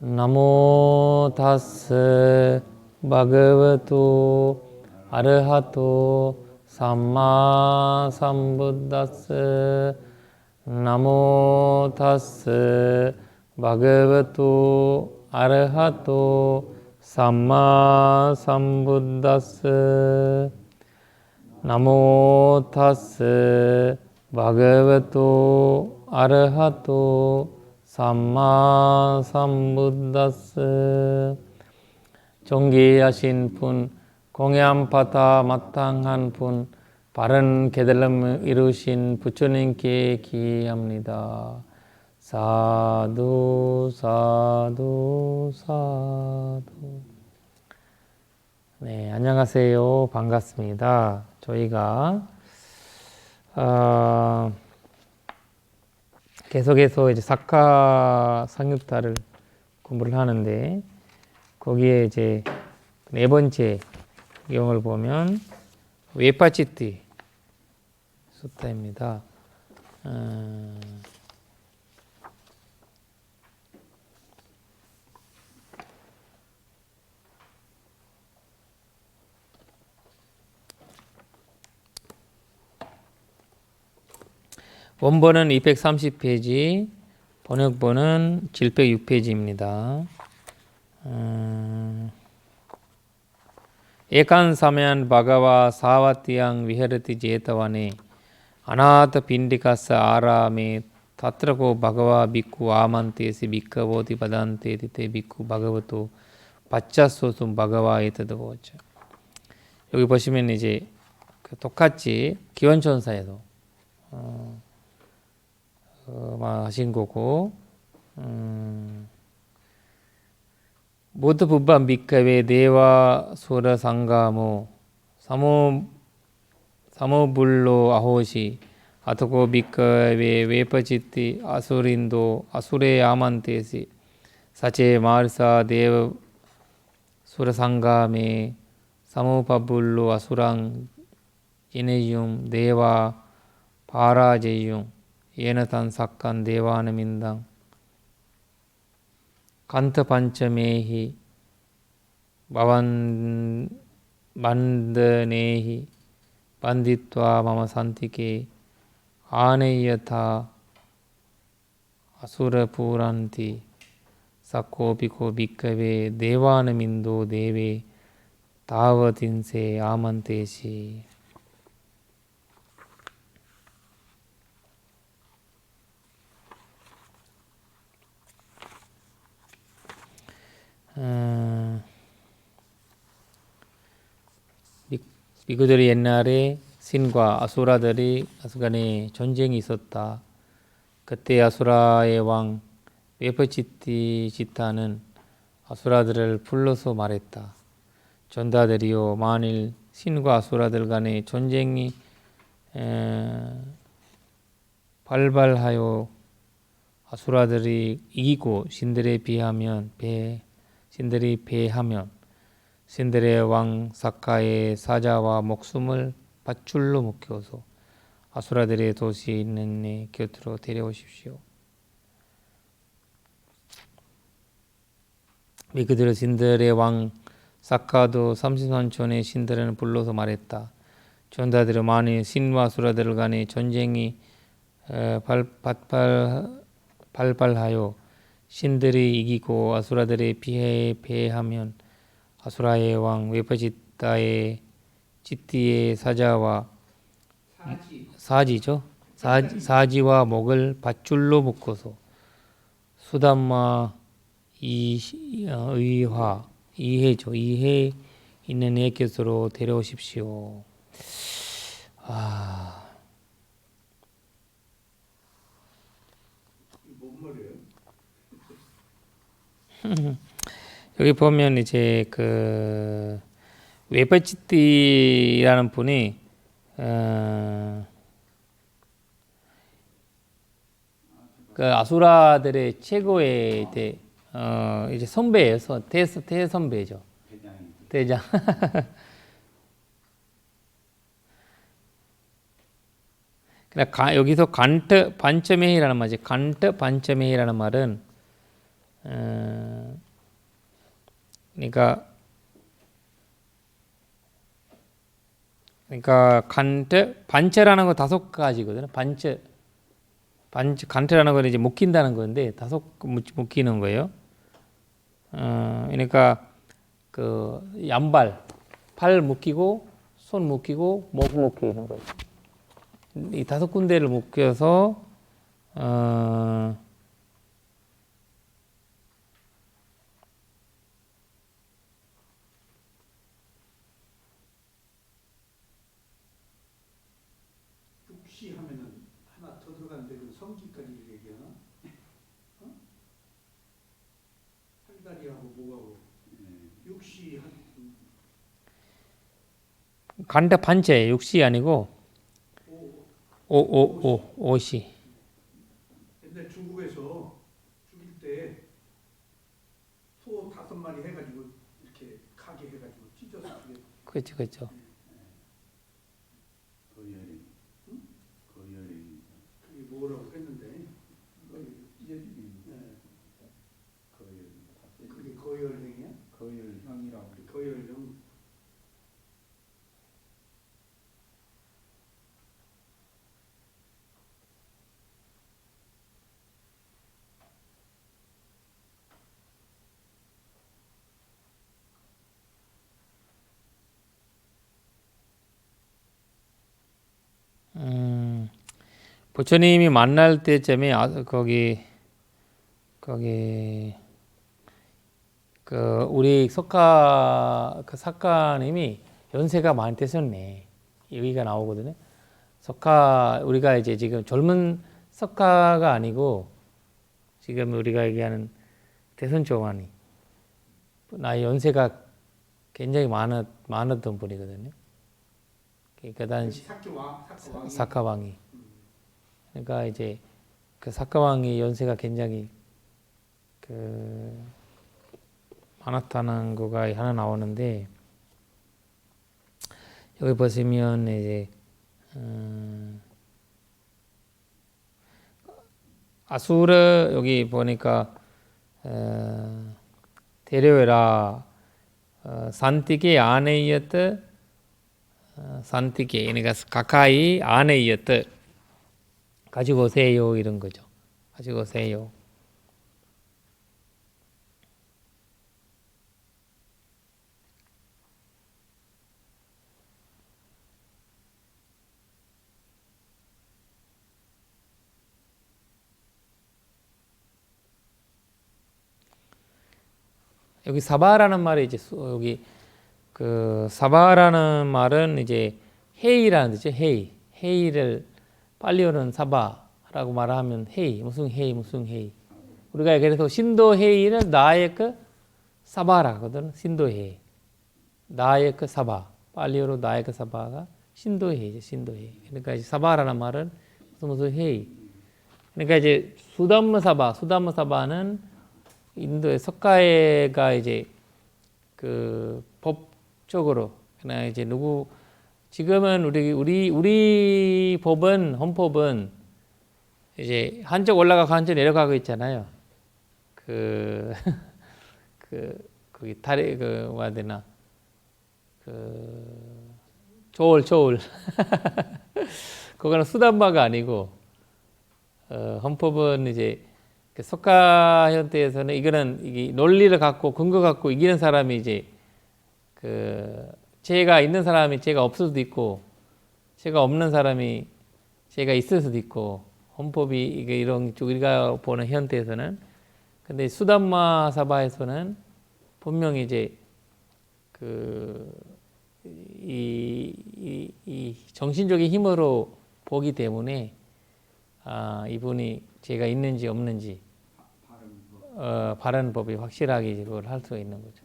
나모 타스 바그와토 아르하토 삼마 삼부다스 나모 타스 바그와토 아르하토 삼마 삼부다스 나모 타스 바그와토 아르하토 삼마 삼부다스 존귀하신 분, 공양파타 마땅한 분, 바른 깨달음을 이루신 부처님께 기합니다. 사두 사두 사두. 네, 안녕하세요. 반갑습니다. 저희가 계속해서 이제 사카 상유타를 공부를 하는데 거기에 이제 네 번째 경을 보면 웨파치티 수타입니다. 원본은 230페이지, 번역본은 706페이지입니다. 에칸사면 바가와 사와티양 위헤르티 제타와네 아나타 핀디카사 아라메 타트라고 바가와 비쿠 아만테시 비카보디 바단테디테 비쿠 바가와토 바짜소숨 바가와 에타도보자. 여기 보시면 이제 똑같이 기원천사에도 하신 거고, 모두 부반 비카베 대와 소라 상가모 사모불로 아호시 아토고 비카베 웨파치티 아수린도 아수레 아만테시 사체 마르사 대와 소라 상가메 사모파불로 아수랑 예네욤 대와 파라제욤 예나탄 사칸 대와나민당 간타 반차메히 만드네히 반디트와 마마 산티케 아네이여타 아수라 부란티 사코비코 비카베 대와나민도 대베 다워딘세 아만테시. 비구들이 옛날에 신과 아수라들이 간에 전쟁이 있었다. 그때 아수라의 왕 웨퍼치티지타는 아수라들을 불러서 말했다. 전다들이요, 만일 신과 아수라들 간에 전쟁이 발발하여 아수라들이 이기고 신들이 패하면 신들의 왕 사카의 사자와 목숨을 밧줄로 묶여서 아수라들의 도시에 있는 내 곁으로 데려오십시오. 그들은 신들의 왕 사카도 30년 전에 신들을 불러서 말했다. 전다들은 만일 신과 아수라들 간의 전쟁이 발발하여 신들이 이기고 아수라들의 패하면 아수라의 왕 웨파치타의 치티의 사자와 사지와 목을 밧줄로 묶어서 수담마 이해 있는 내 곁으로 데려오십시오. 여기 보면 이제 그 웨파치티라는 분이 그 아수라들의 최고의 이제 선배예요. 대선배죠. 대장. 여기서 간트 반점회의라는 말이지. 간트 반점회의라는 말은 그러니까 반체라는 거 5가지거든요. 간테라는 건 이제 묶인다는 건데 묶이는 거예요. 그러니까 그 양발, 팔 묶이고 손 묶이고 목 묶이는 거예요. 이 5군데를 묶여서 육시 하면은 하나 더 들어가는데 그 성기까지 얘기하나? 어? 팔다리하고 목하고 육시 한 간테 반체 6시 아니고 오시. 옛날 중국에서 죽일 때 소 5마리 해가지고 이렇게 가게 해가지고 찢어서 죽였. 그렇죠. 거열이 응? 거열이 그게 뭐라고 했는데 찢어지기 네. 거열 그게 거열행이야? 거열형이라고 거열형. 부처님이 만날 때쯤에 거기 그 우리 그 석가님이 연세가 많이 되셨네. 여기가 나오거든요. 우리가 이제 지금 젊은 석가가 아니고 지금 우리가 얘기하는 대선조관이 나이 연세가 굉장히 많았던 분이거든요. 그 당시 사카왕이. 그러니까 이제 그 사카왕이 연세가 굉장히 많았다는 거가 하나 나오는데 여기 보시면 이제 아수르 여기 보니까 데려라 산티게 안에였다 산티게 그러니까 가까이 안에였다 가지고 오세요 이런 거죠. 가지고 오세요. 여기 사바라는 말이 이제 여기 그 사바라는 말은 이제 회의라는 뜻이죠. 회의를 빨리 오는 사바라고 말하면 무슨 회의. 우리가 그래서 신도 회의는 나의 그 사바라 하거든. 신도 회의. 나의 그 사바. 빨리 오는 나의 그 사바가 신도 회의죠. 신도 회의. 그러니까 이제 사바라는 말은 무슨 회의. 그러니까 이제 수담무 사바는 인도의 석가가 이제 그 법적으로 그냥 이제 지금은 우리 헌법은 이제 한쪽 올라가고 한쪽 내려가고 있잖아요. 거기 다리 뭐야 되나 조울 그거는 수단바가 아니고 헌법은 이제 석가 현대에서는 이게 논리를 갖고 근거 갖고 이기는 사람이 이제 죄가 있는 사람이 죄가 없을 수도 있고 죄가 없는 사람이 죄가 있을 수도 있고 헌법이 이런 쪽 우리가 보는 현대에서는 근데 수담마 사바에서는 분명히 이제 이 정신적인 힘으로 보기 때문에 이분이 죄가 있는지 없는지 바른 법이 확실하게 그걸 할 수가 있는 거죠.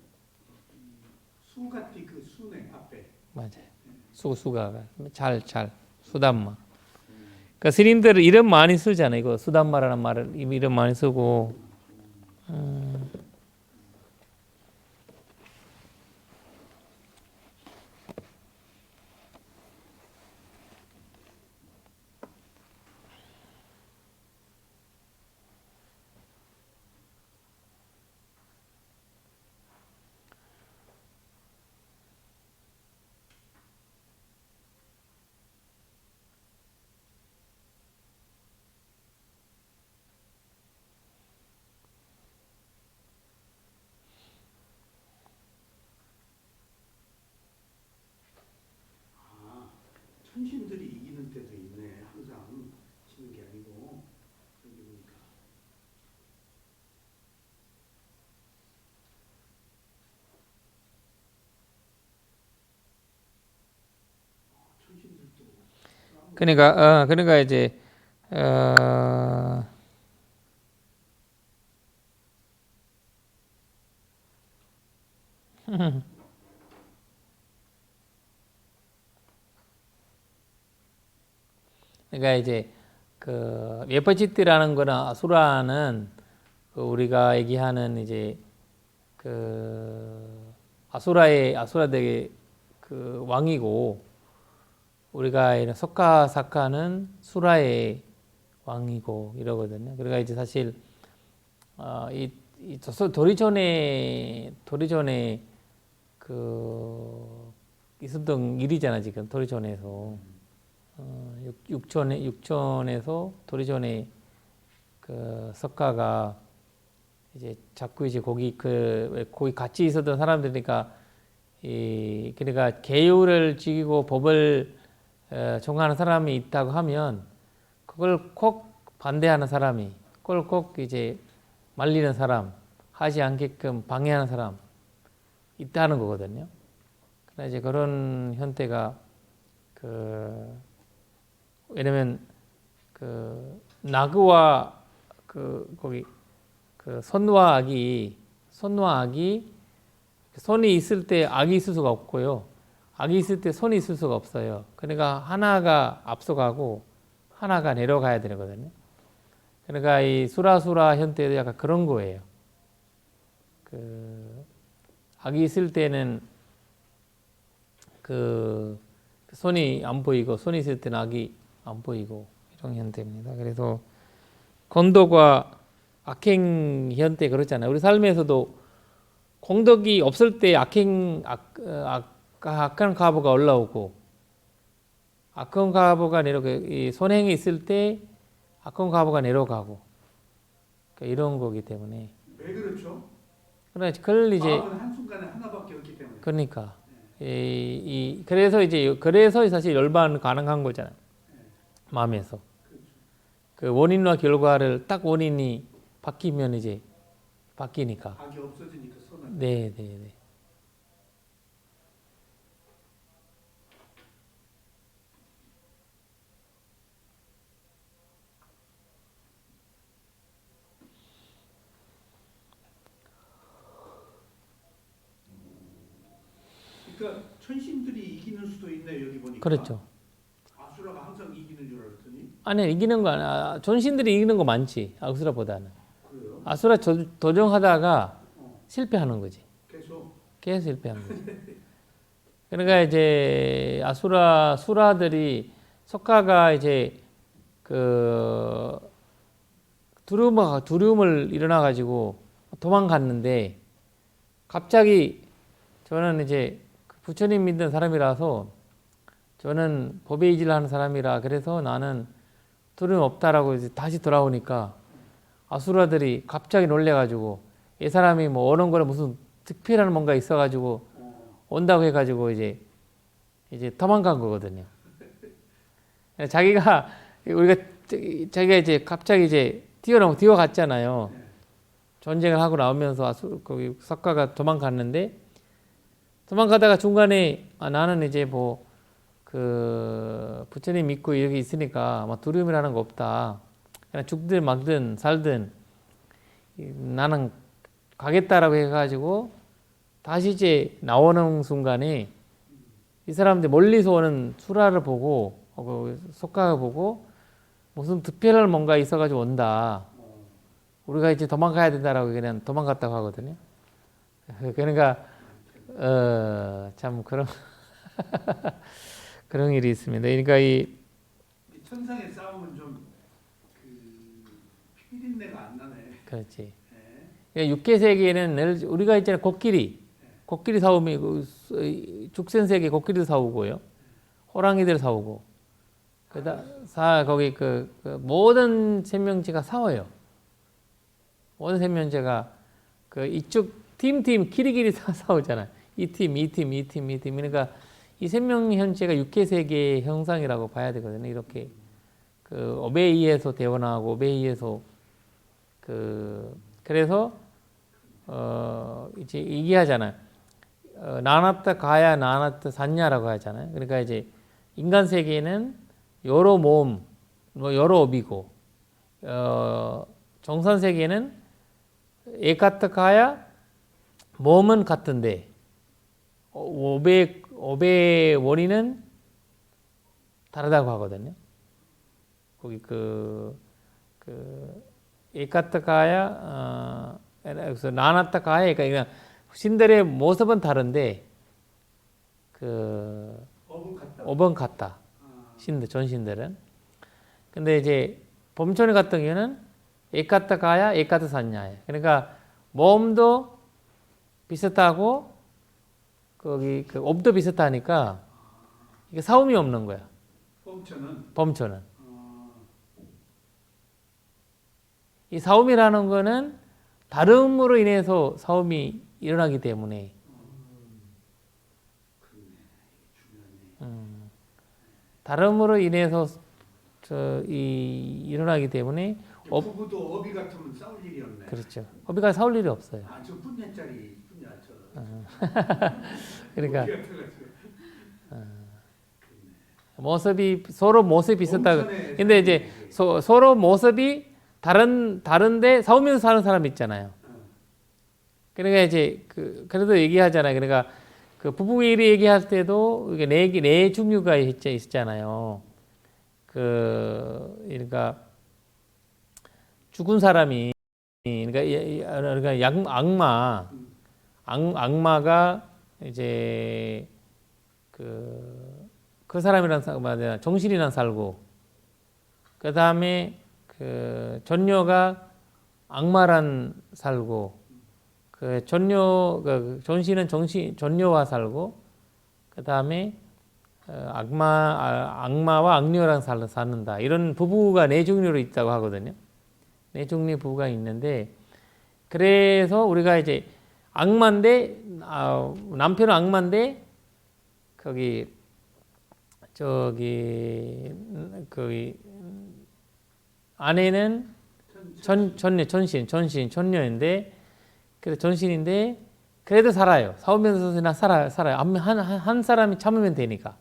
수같이 그 수네 앞에. 맞아요. 수가 잘 수담마. 그러니까 스님들은 이름 많이 쓰잖아요. 이거 수담마라는 말을 이름 많이 쓰고. 그러니까 이제 어, 그러니까 이제 그 웨퍼치트라는 거나 아수라는 그 우리가 얘기하는 이제 그 아수라대의 그 왕이고 우리가 이런 석가사카는 수라의 왕이고 이러거든요. 그러니까 이제 사실 이 도리전에 그 있었던 일이잖아 지금 도리전에서 육촌에서 도리전에 그 석가가 이제 자꾸 이제 거기 같이 있었던 사람들이니까 그러니까 계율을 지키고 법을 종하는 사람이 있다고 하면 그걸 꼭 반대하는 사람이 그걸 꼭 이제 말리는 사람 하지 않게끔 방해하는 사람 있다는 거거든요. 그러나 이제 그런 현태가 왜냐면 그 나그와 거기 선과 악이 손이 있을 때 악이 있을 수가 없고요. 악이 있을 때 손이 있을 수가 없어요. 그러니까 하나가 앞서가고 하나가 내려가야 되거든요. 그러니까 이 수라수라 현태도 약간 그런 거예요. 악이 있을 때는 손이 안 보이고 손이 있을 때는 악이 안 보이고 이런 현태입니다. 그래서 건덕과 악행 현태 그렇잖아요. 우리 삶에서도 공덕이 없을 때 악한 가부가 올라오고 악한 가부가 내려가고 이 선행이 있을 때 악한 가부가 내려가고 그러니까 이런 거기 때문에 왜 그렇죠? 그러나 그걸 이제 마음은 한순간에 하나밖에 없기 때문에. 그러니까 그래서 사실 열반 가능한 거잖아요. 마음에서 그 원인과 결과를 딱 원인이 바뀌면 이제 바뀌니까. 악이 없어지니까 선은. 네. 그러니까 천신들이 이기는 수도 있네요. 여기 보니까. 그렇죠. 아수라가 항상 이기는 줄 알았더니. 아니 이기는 거 아니야. 존신들이 이기는 거 많지. 아수라보다는. 그래요? 아수라 도정하다가 실패하는 거지. 계속 실패하는 거지. 그러니까 이제 수라들이 석가가 이제 그 두려움을 일어나 가지고 도망갔는데 갑자기 저는 이제 부처님 믿는 사람이라서 저는 법의 의지를 하는 사람이라 그래서 나는 두려움 없다라고 이제 다시 돌아오니까 아수라들이 갑자기 놀래가지고 이 사람이 뭐 오는 거는 무슨 특별한 뭔가 있어가지고 온다고 해가지고 이제 도망간 거거든요. 자기가 이제 갑자기 이제 뛰어갔잖아요. 전쟁을 하고 나오면서 거기 석가가 도망갔는데 도망가다가 중간에 나는 이제 뭐 부처님 믿고 이렇게 있으니까 막 두려움이라는 거 없다. 그냥 죽든 막든 살든 나는 가겠다라고 해가지고 다시 이제 나오는 순간에 이 사람들 멀리서 오는 수라를 보고 석가를 보고 무슨 특별한 뭔가 있어가지고 온다. 우리가 이제 도망가야 된다라고 그냥 도망갔다고 하거든요. 그러니까 참 그런 그런 일이 있습니다. 그러니까 이 천상의 싸움은 좀 피비린내가 안 나네. 그렇지. 네. 그러니까 육계 세계에는 우리가 있잖아요. 코끼리 싸움이 죽생 세계 코끼리도 싸우고요. 호랑이들 싸우고 거기 모든 생명체가 싸워요. 모든 생명체가 이쪽 팀 끼리끼리 싸우잖아요. 이 팀. 그러니까 이 생명현체가 육계 세계의 형상이라고 봐야 되거든요. 이렇게 업에 의해서 태어나고 업에 의해서 그래서 이제 얘기하잖아요. 나나타 가야 나나타 산냐라고 하잖아요. 그러니까 이제 인간 세계는 여러 몸, 뭐 여러 업이고 정산 세계는 에카타카야 몸은 같은데 업의 원인은 다르다고 하거든요. 거기 그 에카타카야 그래서 나나타카야 그러니까 신들의 모습은 다른데 그 업은 같다. 업은 같다. 신들 전신들은. 근데 이제 범천이 같은 경우는 에카타카야 에카타산냐예요. 그러니까 몸도 비슷하고 거기 그 업도 비슷하니까 이게 싸움이 없는 거야. 범천은. 이 싸움이라는 거는 다름으로 인해서 싸움이 일어나기 때문에 다름으로 인해서 일어나기 때문에 부부도 업이 같으면 싸울 일이 없네. 그렇죠. 업이가 싸울 일이 없어요. 저 분야짜리 분야 저. 그러니까 모습이 서로 모습이 비슷하고 근데 이제 서로 모습이 다른데 싸우면서 사는 사람 있잖아요. 그러니까 이제 그래도 얘기하잖아요. 그러니까 그 부부끼리 얘기할 때도 이게 네 종류가 있잖아요. 그러니까 죽은 사람이 그러니까 악마가 이제 그 사람이란 정신이란 살고 그 다음에 그 전녀가 악마란 살고 그 전신은 전녀와 살고 그 다음에 악마와 악녀랑 사는다. 이런 부부가 네 종류로 있다고 하거든요. 네 종류의 부부가 있는데 그래서 우리가 이제 악마인데 남편은 악마인데 저기 아내는 전녀인데 그래서 전신인데 그래도 살아요. 싸우면서나 살아요. 한 사람이 참으면 되니까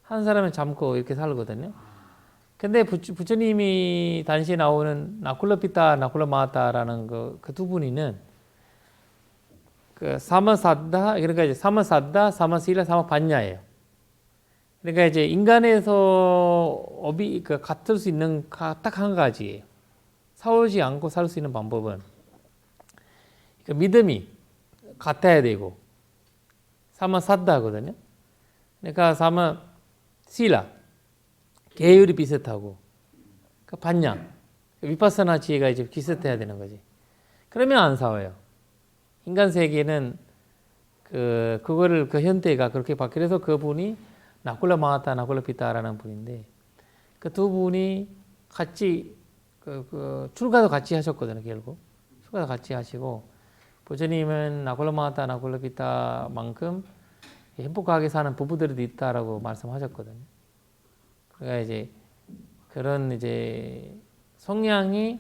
한 사람이 참고 이렇게 살거든요. 근데 부처님이 단시에 나오는 나쿨라피타, 나쿨라마타라는 그 두 분이는 그 사마사다 그러니까 이제 사마사다, 사마실라, 사마반야예요. 그러니까 이제 인간에서 업이 같을 수 있는 딱 한 가지예요. 싸우지 않고 살 수 있는 방법은 믿음이 같아야 되고 사마사다거든요. 그러니까 사마실라 계율이 비슷하고 반야 위파사나 지혜가 이제 비슷해야 되는 거지. 그러면 안 싸워요. 인간 세계는 그거를 그 현대가 그렇게 그래서 그분이 나쿨라 마하타, 나쿨라 피타라는 분인데 그 두 분이 같이 출가도 같이 하셨거든요. 결국 출가도 같이 하시고 부처님은 나쿨라 마하타, 나쿨라 피타만큼 행복하게 사는 부부들도 있다라고 말씀하셨거든요. 그러니까 이제 그런 이제 성향이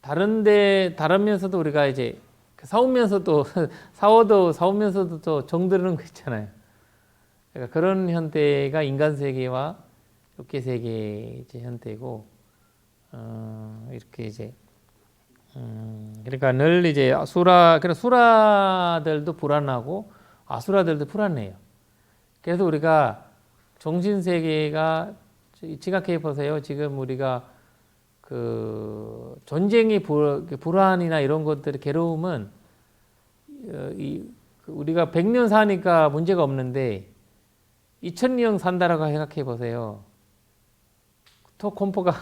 다르면서도 우리가 이제 싸우면서도 싸우면서도 또 정드는 거 있잖아요. 그러니까 그런 현대가 인간 세계와 육계 세계 이제 현대고 이렇게 이제 그러니까 늘 이제 수라들도 불안하고 아수라들도 불안해요. 그래서 우리가 정신 세계가 지각해 보세요. 지금 우리가 전쟁의 불안이나 이런 것들의 괴로움은 우리가 100년 사니까 문제가 없는데 2000년 산다라고 생각해 보세요. 더 공포가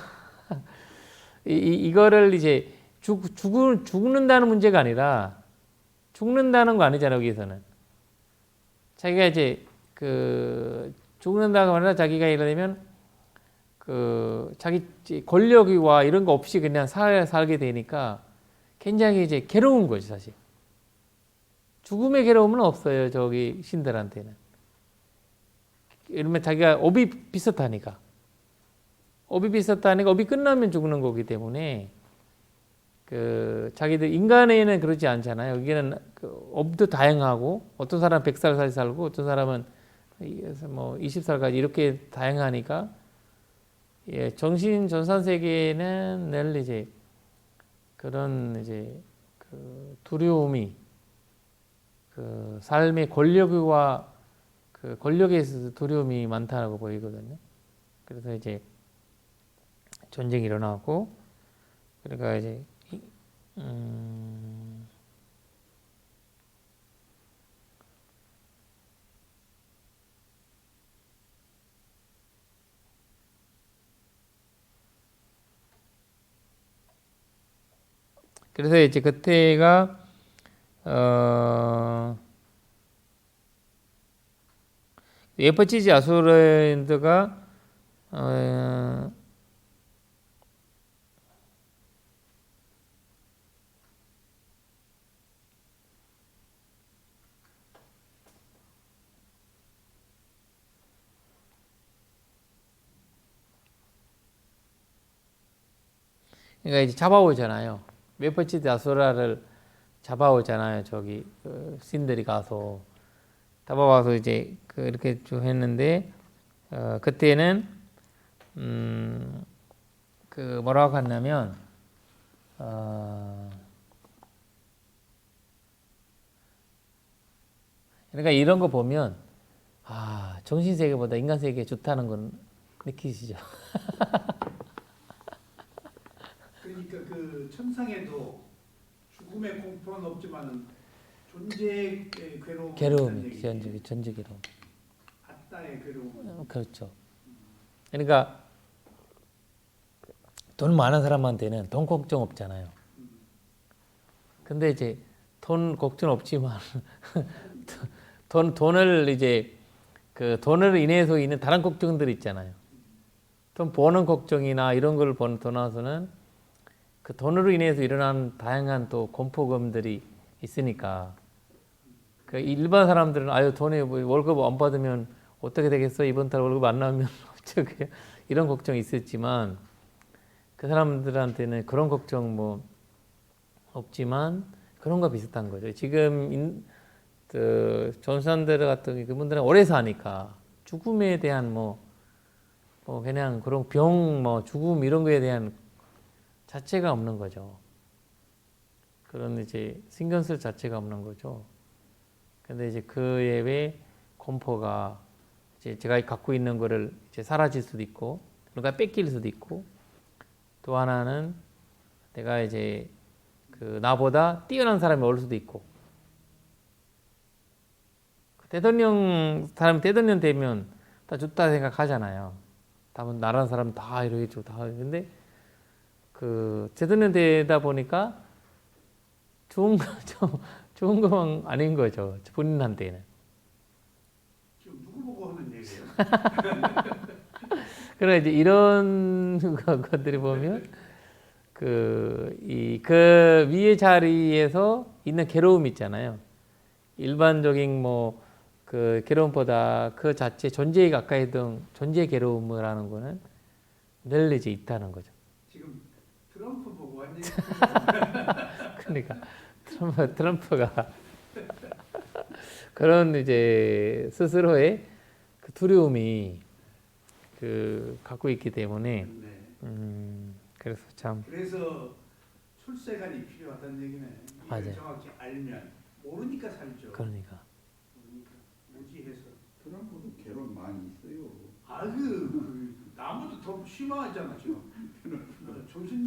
이거를 이제 죽는다는 문제가 아니라 죽는다는 거 아니잖아요. 여기서는 자기가 이제 죽는다고 하나 자기가 예를 들면 자기 권력이와 이런 거 없이 그냥 살게 되니까 굉장히 이제 괴로운 거죠, 사실. 죽음의 괴로움은 없어요, 저기 신들한테는. 이러면 자기가 업이 비슷하니까. 업이 끝나면 죽는 거기 때문에 자기들 인간에는 그러지 않잖아요. 여기는 업도 다양하고 어떤 사람은 100살 살고 어떤 사람은 그래서 뭐 20살까지 이렇게 다양하니까 예, 정신 전산 세계는 늘 이제 그런 이제 그 두려움이 그 삶의 권력과 그 권력에 있어서 두려움이 많다고 보이거든요. 그래서 이제 전쟁이 일어나고 그러니까 이제 그래서 이제 그때가 에퍼치지 아수르인드가 그러니까 이제 잡아오잖아요. 에퍼치지 아수라를 잡아오잖아요. 저기 신들이 가서 잡아와서 이제 이렇게 쭉 했는데 그때는 그 뭐라고 했냐면 그러니까 이런 거 보면 아 정신 세계보다 인간 세계 좋다는 건 느끼시죠? 그러니까 그 천상에도 죽음의 공포는 없지만은 존재의 괴로움이 괴로움이 있다는 얘기지. 전제 괴로움. 아따의 괴로움. 그렇죠. 그러니까 돈 많은 사람한테는 돈 걱정 없잖아요. 근데 이제 돈 걱정 없지만 돈을 이제 그 돈을 인해서 있는 다른 걱정들 있잖아요. 돈 버는 걱정이나 이런 걸 떠나서는 그 돈으로 인해서 일어나는 다양한 또 공포감들이 있으니까 그 일반 사람들은 아유 돈에 뭐 월급 안 받으면 어떻게 되겠어? 이번 달 월급 안 나오면 어떻게 이런 걱정이 있었지만 그 사람들한테는 그런 걱정 뭐 없지만 그런 거 비슷한 거죠. 지금 그 전산들 같은 그분들은 오래 사니까 죽음에 대한 뭐 그냥 그런 병 뭐 죽음 이런 거에 대한 자체가 없는 거죠. 그런 이제 신경 쓸 자체가 없는 거죠. 근데 이제 그에 왜 공포가 이제 제가 갖고 있는 거를 이제 사라질 수도 있고, 누가 뺏길 수도 있고, 또 하나는 내가 이제 그 나보다 뛰어난 사람이 올 수도 있고, 사람이 대통령 되면 다 좋다 생각하잖아요. 다만 나라는 사람 다 이렇게 좋다. 근데 그 대통령 되다 보니까 좋은 것만 아닌 거죠. 본인한테는. 지금 누구 보고 하는 얘기예요? 그래 이제 이런 것들이 보면 그 위의 자리에서 있는 괴로움 있잖아요. 일반적인 뭐 그 괴로움보다 그 자체 존재에 가까이 있던 존재의 괴로움이라는 거는 늘 이제 있다는 거죠. 지금 트럼프 보고 완전히 그러니까 트럼프가 그런 이제 스스로의 그 두려움이 그 갖고 있기 때문에 네. 그래서 참 그래서 출세관이 필요하다는 얘기네. 맞아요. 이걸 정확히 알면 모르니까 살죠. 그러니까 모르니까 무지해서. 트럼프도 괴로움 많이 있어요. 나무도 더 심하잖아 지금.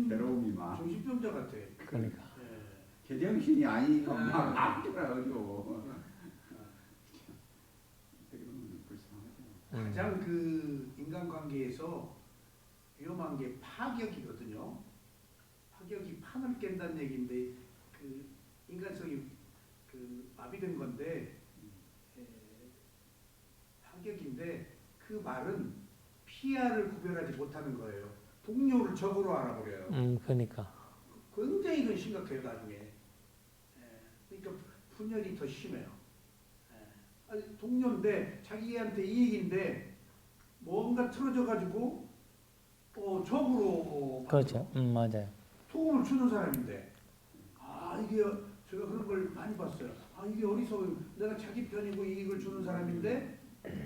괴로움이 많아. 정신병자 같아. 그러니까 예. 제정신이 아니고 막 아프더라고. 가장 그 인간관계에서 위험한 게 파격이거든요. 파격이 판을 깬다는 얘기인데 그 인간성이 그 마비된 건데 파격인데 그 말은 피아를 구별하지 못하는 거예요. 동료를 적으로 알아버려요. 그러니까 굉장히 이건 심각해요 나중에. 그러니까 분열이 더 심해요. 동료인데 자기한테 이익인데 뭔가 틀어져 가지고 적으로 그렇죠. 맞아요. 도움을 주는 사람인데 이게 제가 그런 걸 많이 봤어요. 이게 어디서 내가 자기 편이고 이익을 주는 사람인데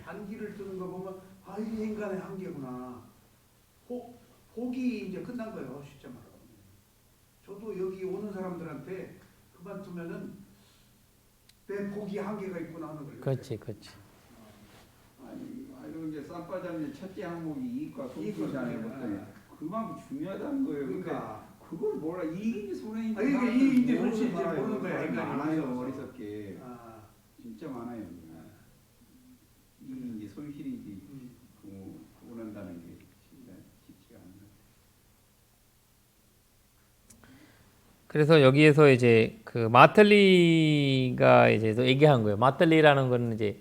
반기를 뜨는 거 보면 아 이게 인간의 한계구나. 복이 이제 끝난 거예요. 쉽게 말하면. 저도 여기 오는 사람들한테 그만두면은 내 복이 한계가 있구나 하는 거예요. 그렇지, 그렇지. 아니 이게 쌈바장의 첫째 항목이 이익과 손실이잖아요. 그랬더니 그만큼 중요하다는 거예요. 그러니까 그걸 몰라. 이익인지 손해인지 이게 이익인지 모르는 손실인지 사람이 모르는 거야. 많아요. 인간이. 어리석게 아, 진짜 많아요. 이익인지 손실인지 구분한다는 게 진짜 쉽지가 않아요. 그래서 여기에서 이제 그 마틀리가 이제 또 얘기한 거예요. 마틀리라는 거는 이제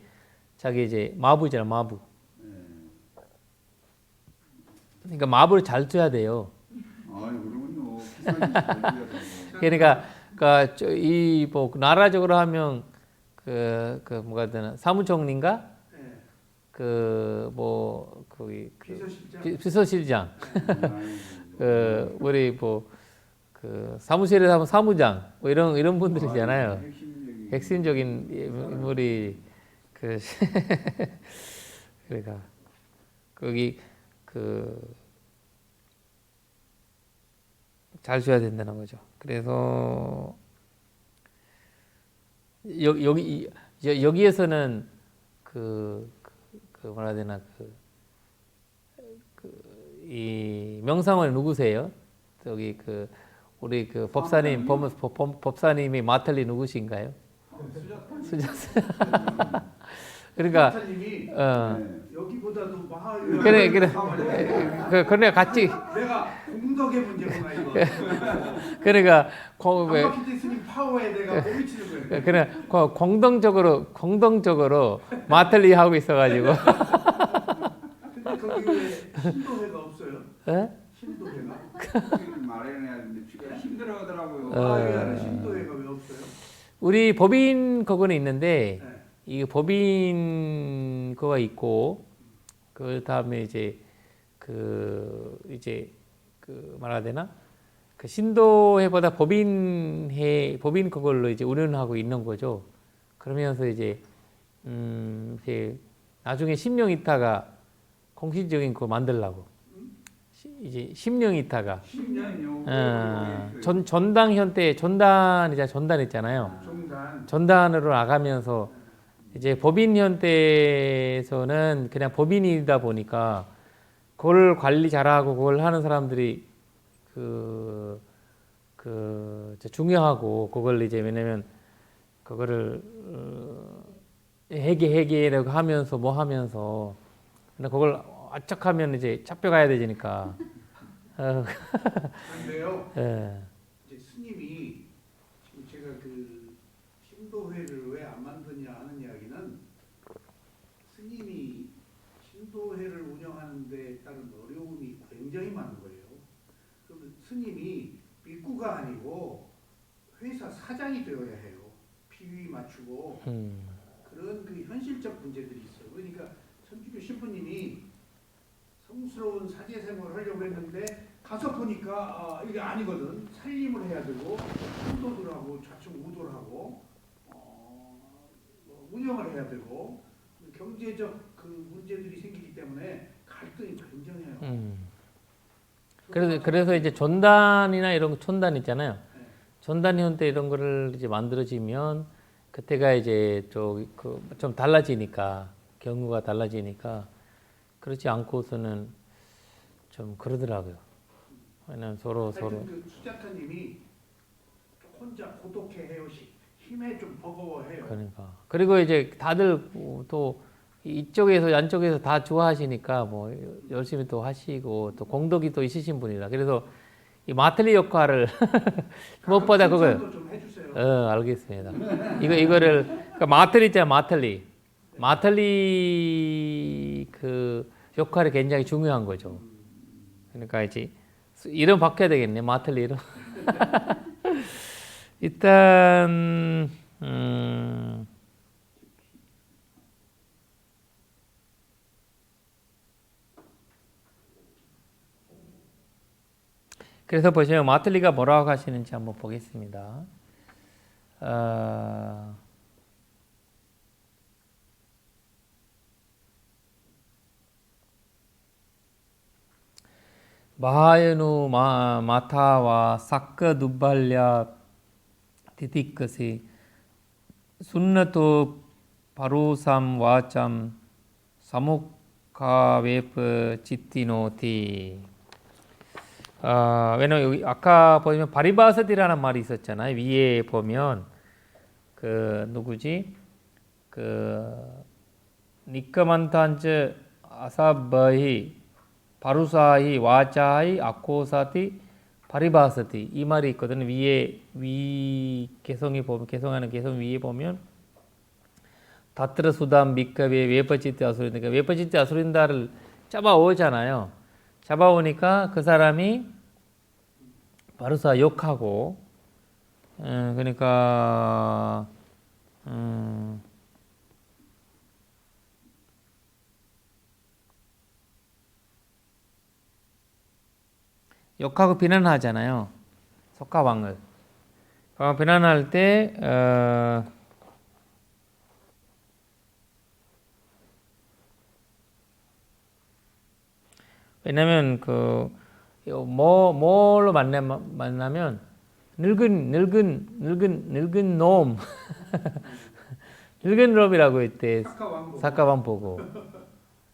자기 이제 마부잖아, 마부. 그러니까 마부를 잘 써야 돼요. 아니 그러면요. 비싼 그러니까 이뭐 나라적으로 하면 그 뭐가 되나 사무총리인가 네. 그뭐 거기 비서실장. 비서실장 우리 뭐 그 사무실에 하면 사무장 뭐 이런 분들이잖아요. 핵심적인 인물이 그 그러니까 거기 잘 줘야 된다는 거죠. 그래서 여기에서는 뭐라 해야 되나 이 명상을 누구세요? 저기 우리 법사님 법사님이 마틀리 누구신가요? 수자타. 그러니까 수자타님이 여기보다도 그래 그래 같이 내가 공덕의 문제구나 이거. 그러니까 안바퀴 스님 파워에 내가 못 미치는 거예요. 그래 공동적으로 마틀리 하고 있어가지고. 근데 거기 왜 신도회가 없어요? 에? 신도회가? 마련해야 되는데 힘들어하더라고요. 왜 신도회가 왜 없어요? 우리 법인 그거는 있는데 네. 이 법인 그거가 있고 그 다음에 이제 말해야 되나 그 신도회보다 법인 그걸로 이제 운영하고 있는 거죠. 그러면서 이제 나중에 심령 이타가 공식적인 거 만들라고 이제 심령 이타가 10년요. 전당 때 전단 있잖아요. 전단으로 나가면서 이제 법인 현대에서는 그냥 법인이다 보니까 그걸 관리 잘하고 그걸 하는 사람들이 중요하고 그걸 이제 왜냐면 그거를 회계라고 하면서 뭐 하면서 그걸 acak하면 이제 잡혀가야 되니까. 그런데요. 예. 이제 스님이 지금 제가 그 신도회를 왜 안 만드냐 하는 이야기는 스님이 신도회를 운영하는 데 따른 어려움이 굉장히 많은 거예요. 그러면 스님이 밀구가 아니고 회사 사장이 되어야 해요. 비위 맞추고 그런 그 현실적 문제들이 있어요. 그러니까 천주교 신부님이 성스러운 사제 생활을 하려고 했는데 가서 보니까 이게 아니거든. 살림을 해야 되고 인도를 하고 좌측 우도를 하고 운영을 해야 되고 경제적 그 문제들이 생기기 때문에 갈등이 굉장해요. 그래서 이제 전단이나 이런 촌단 있잖아요. 전단 현대 이런 거를 이제 만들어지면 그때가 이제 좀 달라지니까 경우가 달라지니까 그렇지 않고서는 좀 그러더라고요. 왜냐면 서로 그 수자타님이 혼자 고독해해요. 힘에 좀 버거워해요. 그러니까 그리고 이제 다들 또 이쪽에서 양쪽에서 다 좋아하시니까 뭐 열심히 또 하시고 또 공덕이 또 있으신 분이라 그래서 이 마틀리 역할을 무엇보다 그걸 좀 해주세요. 알겠습니다. 이거를 그러니까 마틀리 있잖아요. 마틀리 그 역할이 굉장히 중요한 거죠. 그러니까 이제 이름 바뀌어야 되겠네. 마틀리 이름. 일단 그래서 보시면 마틀리가 뭐라고 하시는지 한번 보겠습니다. 마하연우 마타와 사크 두발랴 디디크시 순나토 바루삼 와참 사무카웨프 지티노티. 왜냐면 여기 아까 보면 바리바스디라는 말이 있었잖아요. 위에 보면 그 누구지? 그 니카만탄즈 아사바히 바루사히 와자히 아코사티 바리바스디 이 말이 있거든요. 위에 위 개성에 보면 개성하는 개성 위에 보면 다트르 수담 미카베 웨퍼치티 아수린다. 그러니까 웨퍼치티 아수린다를 잡아오잖아요. 잡아오니까 그 사람이 바루사 욕하고 그러니까 욕하고 비난하잖아요. 석가왕을. 비난할 때 왜냐면 뭘로 만나면 늙은 놈 늙은 놈이라고 했대. 사카왕 보고.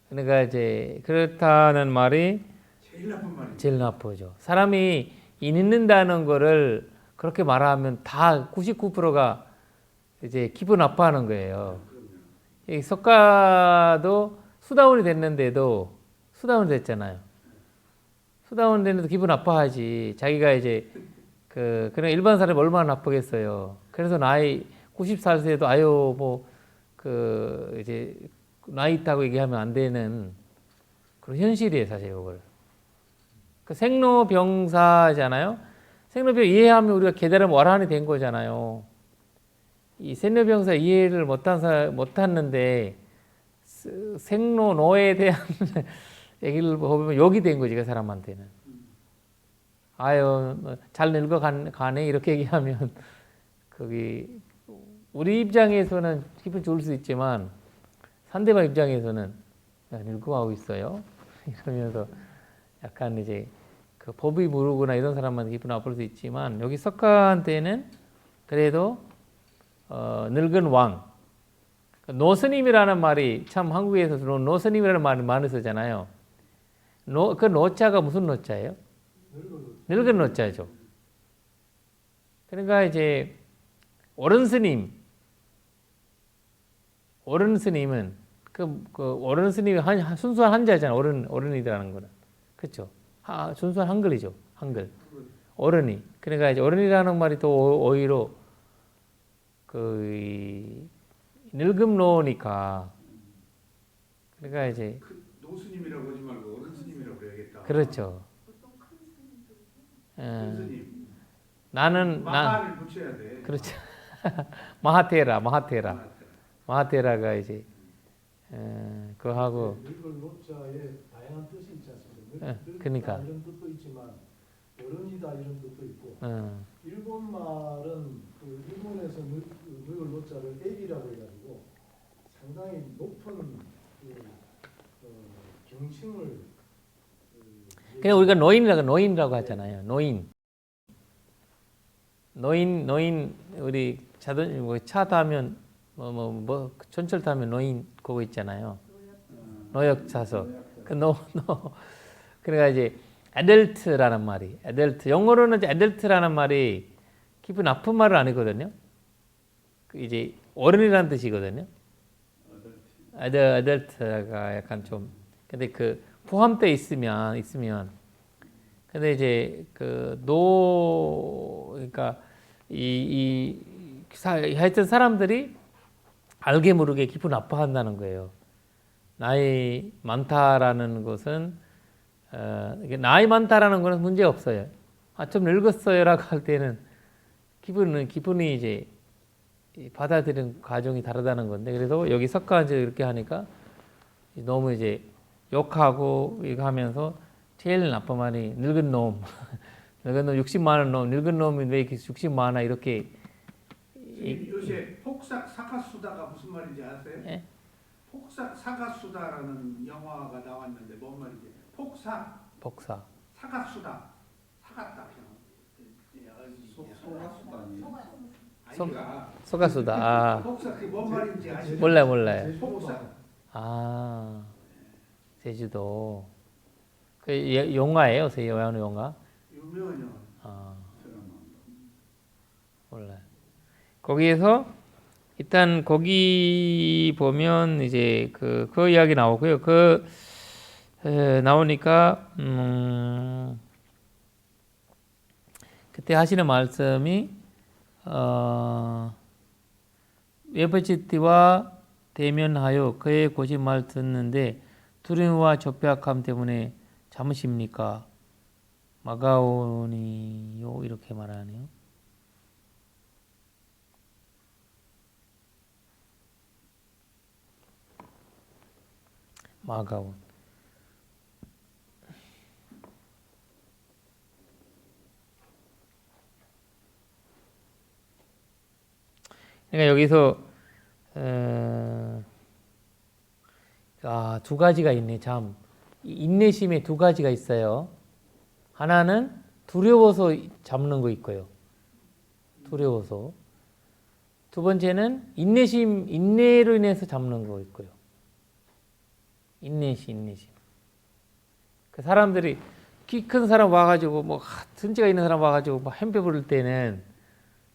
그러니까 이제 그렇다는 말이 제일 나쁜 말이죠. 제일 나쁘죠. 사람이 잊는다는 거를 그렇게 말하면 다 99%가 이제 기분 나빠하는 거예요. 이 석가도 수다원이 됐는데도 수다원이 됐잖아요. 수다원이 됐는데도 기분 나빠하지. 자기가 이제 그냥 일반 사람이 얼마나 나쁘겠어요. 그래서 나이 90살 돼도 아유 이제 나이 있다고 얘기하면 안 되는 그런 현실이에요, 사실 이걸. 그 생로병사잖아요. 생로병 이해하면 우리가 계달은 와란이 된 거잖아요. 이 생로병사 이해를 못했는데 생로노에 대한 얘기를 보면 욕이 된 거지 그 사람한테는. 아유 잘 늙어가네 이렇게 얘기하면 거기 우리 입장에서는 기분 좋을 수 있지만 상대방 입장에서는 야, 늙어가고 있어요 이러면서 약간 이제 그 법이 모르거나 이런 사람만 기분 나쁠 수 있지만 여기 석가한테는 그래도 늙은 왕 노스님이라는 말이 참 한국에서 노스님이라는 말을 많이 쓰잖아요. 그 노자가 무슨 노자예요? 늙은 노자죠. 그러니까 이제 어른 스님은 어른 스님이 순수한 한자잖아요. 어른이라는 거는 그렇죠. 순수한 한글이죠. 한글 어른이. 그러니까 이제 어른이라는 말이 또 오히려 늙음노니까. 그러니까 이제 노스님이라고 하지 말고 어른 스님이라고 해야겠다. 그렇죠. 큰 스님. 나는 마하를 붙여야 돼. 그렇죠. 마하테라가 이제 그거 하고. 늙은 노자에 다양한 뜻이 있지 않습니까? 그러니까 이런 뜻도 있지만 어른이다 이런 뜻도 있고. 일본 말은 일본에서 늙은 노자를 애기라고 해가지고 상당히 높은 경칭을. 그냥 우리가 노인이라고 하잖아요. 노인 우리 차 타면 전철 타면 노인 그거 있잖아요. 노역 좌석. 그러니까 이제 adult라는 말이 영어로는 이제 adult라는 말이 기분 나쁜 말은 아니거든요. 이제 어른이라는 뜻이거든요. adult가 약간 좀 근데 포함되어 있으면 근데 이제 그러니까 하여튼 사람들이 알게 모르게 기분 나빠한다는 거예요. 나이 많다라는 것은 나이 많다라는 것은 문제 없어요. 좀 늙었어요라고 할 때는 기분이 이제 받아들이는 과정이 다르다는 건데 그래도 여기 석가한테 이렇게 하니까 너무 이제 욕하고 이거 하면서 제일 나쁜 말이 늙은 놈 60 많은 놈 늙은 놈이 왜 이렇게 60 많아 이렇게. 요새 사카수다가 무슨 말인지 아세요? 예? 사카수다라는 영화가 나왔는데 뭔 말인지 복사 사각수다. 사갔다 그냥. 소가수도 아니에요? 아이가 소가수다. 아, 복사 그게 뭔 말인지 아시죠? 몰라요. 복사. 아, 제주도. 그 용화예요, 세요한 용화. 유명한 영화. 아, 드라마. 몰라요. 거기에서 일단 거기 보면 이제 그 이야기 나오고요. 나오니까 그때 하시는 말씀이 웨버치티와 대면하여 그의 거짓말 듣는데 두려움과 적벽함 때문에 잠으십니까? 마가오니요 이렇게 말하네요. 마가온. 그러니까 여기서 두 가지가 있네. 참 인내심에 두 가지가 있어요. 하나는 두려워서 잡는 거 있고요. 두려워서. 두 번째는 인내로 인해서 잡는 거 있고요. 인내심. 그 사람들이 키 큰 사람 와가지고 뭐 등치가 있는 사람 와가지고 뭐 햄배 부를 때는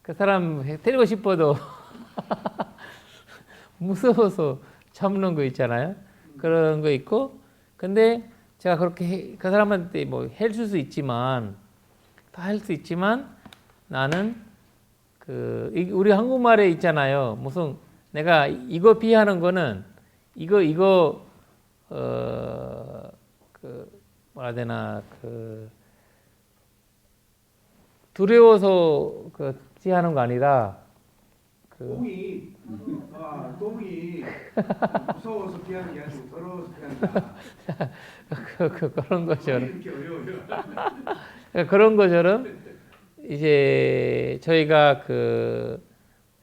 그 사람 때리고 싶어도 무서워서 참는 거 있잖아요. 그런 거 있고, 근데 제가 그렇게 그 사람한테 뭐 해줄 수 있지만 다 할 수 있지만 나는 우리 한국말에 있잖아요. 무슨 내가 이거 피하는 거는 이거 뭐라 해야 되나 두려워서 피하는 거 아니라 똥이 무서워서 피하는 게 아니고 더러워서 피한다. 그런 것처럼 이렇게 어려워요. 그런 것처럼 이제 저희가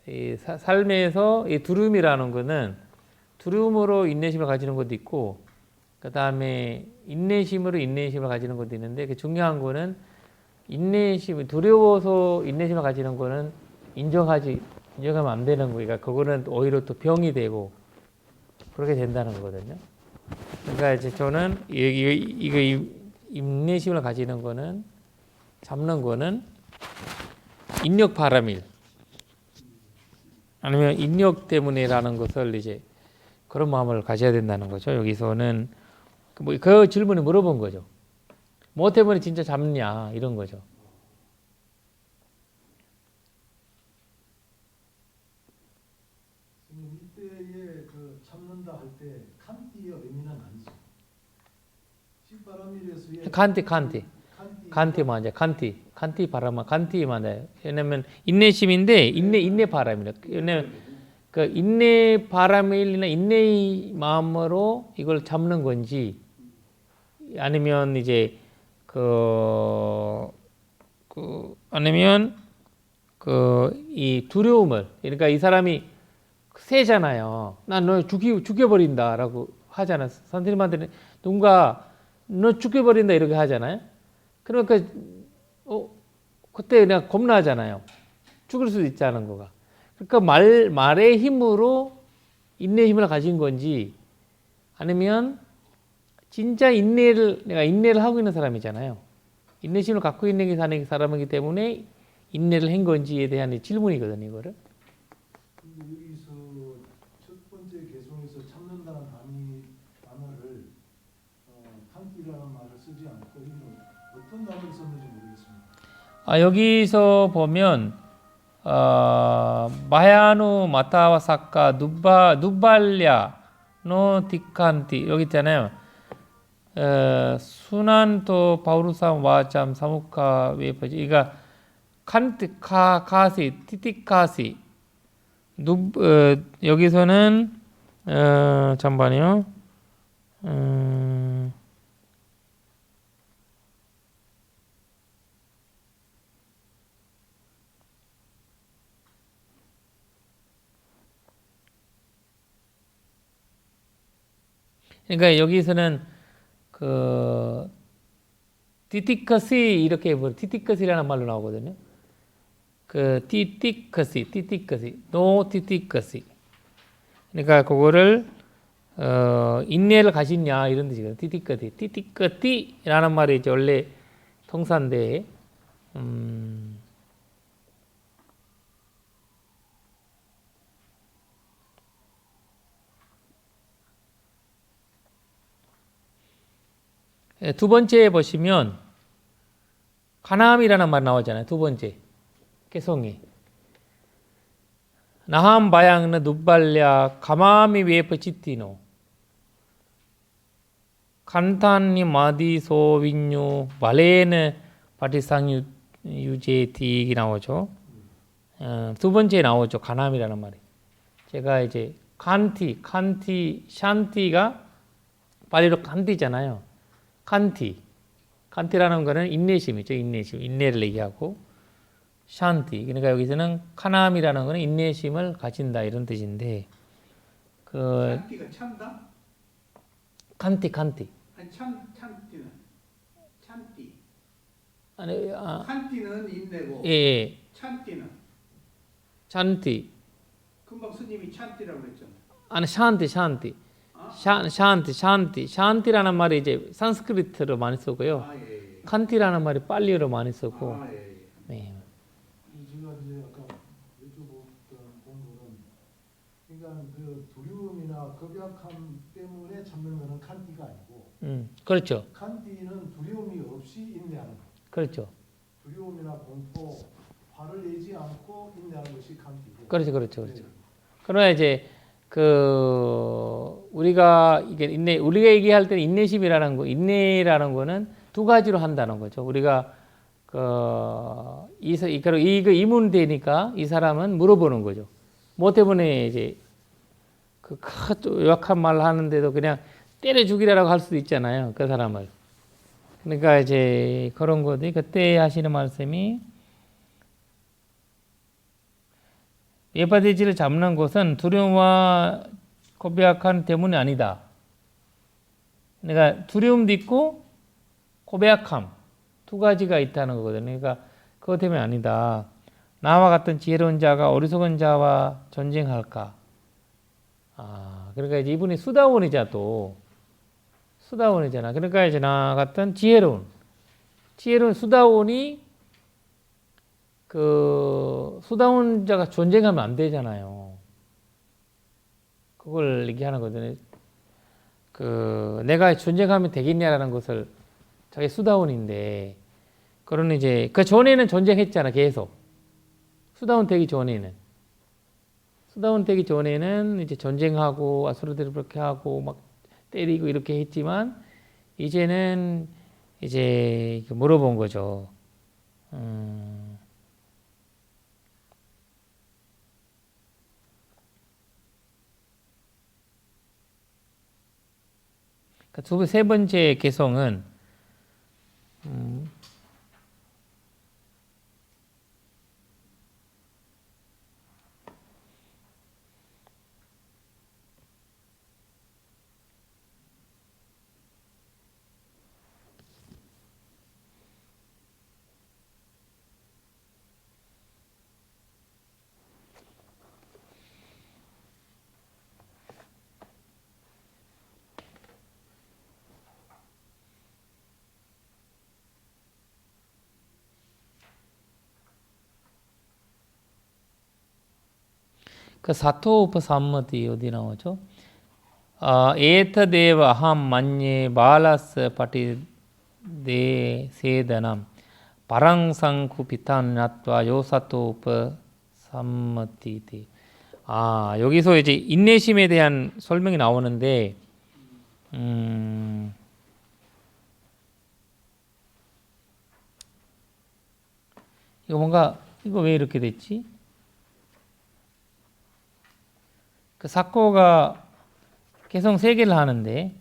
이 삶에서 이 두려움이라는 거는 두려움으로 인내심을 가지는 것도 있고, 그 다음에 인내심으로 인내심을 가지는 것도 있는데, 그 중요한 거는 두려워서 인내심을 가지는 거는 인정하면 안 되는 거니까 그거는 오히려 또 병이 되고 그렇게 된다는 거거든요. 그러니까 이제 저는 이거 인내심을 가지는 거는 잡는 거는 인력 바람일 아니면 인력 때문에라는 것을 이제 그런 마음을 가져야 된다는 거죠. 여기서는 그 질문을 물어본 거죠. 뭐 때문에 진짜 잡냐 이런 거죠. 이때에 참는다 할 때 칸티의 의미는 아니죠. 식바람일에서의 칸티 맞아요. 칸티 바람아 칸티 맞아요. 왜냐면 인내심인데 인내 바람이라. 왜냐면 그 인내 바람일이나 인내의 마음으로 이걸 잡는 건지 아니면 이제 아니면 이 두려움을, 그러니까 이 사람이 세잖아요. 난 너 죽여버린다라고 하잖아. 선생님한테는 누군가 너 죽여버린다 이렇게 하잖아요. 그러니까 그때 그냥 겁나잖아요. 죽을 수도 있다는 거가. 그러니까 말의 힘으로 인내 힘을 가진 건지 아니면 진짜 내가 인내를 하고 있는 사람이잖아요. 인내심을 갖고 있는 사람이기 때문에 인내를 한 건지에 대한 질문이거든요, 이거를. 여기서 첫 번째 개송에서 참는다는 단어를 칸티라는 말을 쓰지 않고 어떤 단어를 썼는지 모르겠습니다. 여기서 보면 마야누 마타와사카 누발랴 노 디칸티 여기 있잖아요. 순한토 바우루산 와잠 사무카 웨퍼지. 그러니까 칸티 카시 티티카시 여기서는 잠깐만요. 그러니까 여기서는 티티커시 이렇게 티티커시라는 말로 나오거든요. 그 티티커시, 노 티티커시. 그러니까 그거를 인내를 가지냐 이런 뜻이거든요. 티티커티라는 말이 이제 원래 통사인데 두 번째 보시면 가남이라는 말 나오잖아요. 두 번째 개성이 나함 바양느 누발랴 가마미 웨퍼 치티노 간탄니 마디 소윈유 발레는 파티상 유제티 나오죠. 두 번째 나오죠. 가남이라는 말이. 제가 이제 칸티, 샨티가 발리로 칸티잖아요. 칸티라는 거는 인내심이죠. 인내를 얘기하고 샨티. 그러니까 여기서는 카남이라는 거는 인내심을 가진다 이런 뜻인데 그 샨티가 참다? 칸티. 아니 참티는 참티. 아니 칸티는 인내고 예. 참티는 금방 스님이 참티라고 그랬잖아요. 아니 샨티. 샨티라는 말이 이제 산스크리트로 많이 쓰고요. 예. 칸티라는 말이 팔리어로 많이 쓰고. 예. 네. 제가 이제 아까 여쭤봤던 본문은 그러니까 그 두려움이나 겁약함 때문에 참는 것은 칸티가 아니고 그렇죠. 칸티는 두려움이 없이 인내하는 것. 그렇죠. 두려움이나 공포, 화를 내지 않고 인내하는 것이 칸티고. 그렇죠. 네. 그러나 이제 그 우리가 얘기할 때 인내심이라는 인내라는 거는 두 가지로 한다는 거죠. 우리가 이거 이문되니까 이 사람은 물어보는 거죠. 뭐 때문에 이제 그 약한 말 하는데도 그냥 때려 죽이라고 할 수도 있잖아요. 그 사람을. 그러니까 이제 그런 거지. 그때 하시는 말씀이 예바돼지를 잡는 것은 두려움과 고백함 때문이 아니다. 그러니까 두려움도 있고 고백함 두 가지가 있다는 거거든요. 그러니까 그것 때문에 아니다. 나와 같은 지혜로운 자가 어리석은 자와 전쟁할까? 그러니까 이제 이분이 수다원이잖아. 그러니까 이제 나 같은 지혜로운 수다원이 그 수다원 자가 전쟁하면 안 되잖아요. 그걸 얘기하는 거거든요. 그 내가 전쟁하면 되겠냐라는 것을 자기 수다원인데 그러는 이제 그 전에는 전쟁했잖아. 계속 수다원 되기 전에는 이제 전쟁하고 아수르들을 그렇게 하고 막 때리고 이렇게 했지만 이제는 이제 물어본 거죠. 세 번째 개성은 그 사토우파 삼머디 어디 나오죠? 에타데వ అహం మన్యే బాలస్ పటిదే సేదనం పరంసంకు పితాన్యాత్와 요사토우파 삼머디디. 여기서 이제 인내심에 대한 설명이 나오는데 이거 왜 이렇게 됐지? 그 사코가 개성 3개를 하는데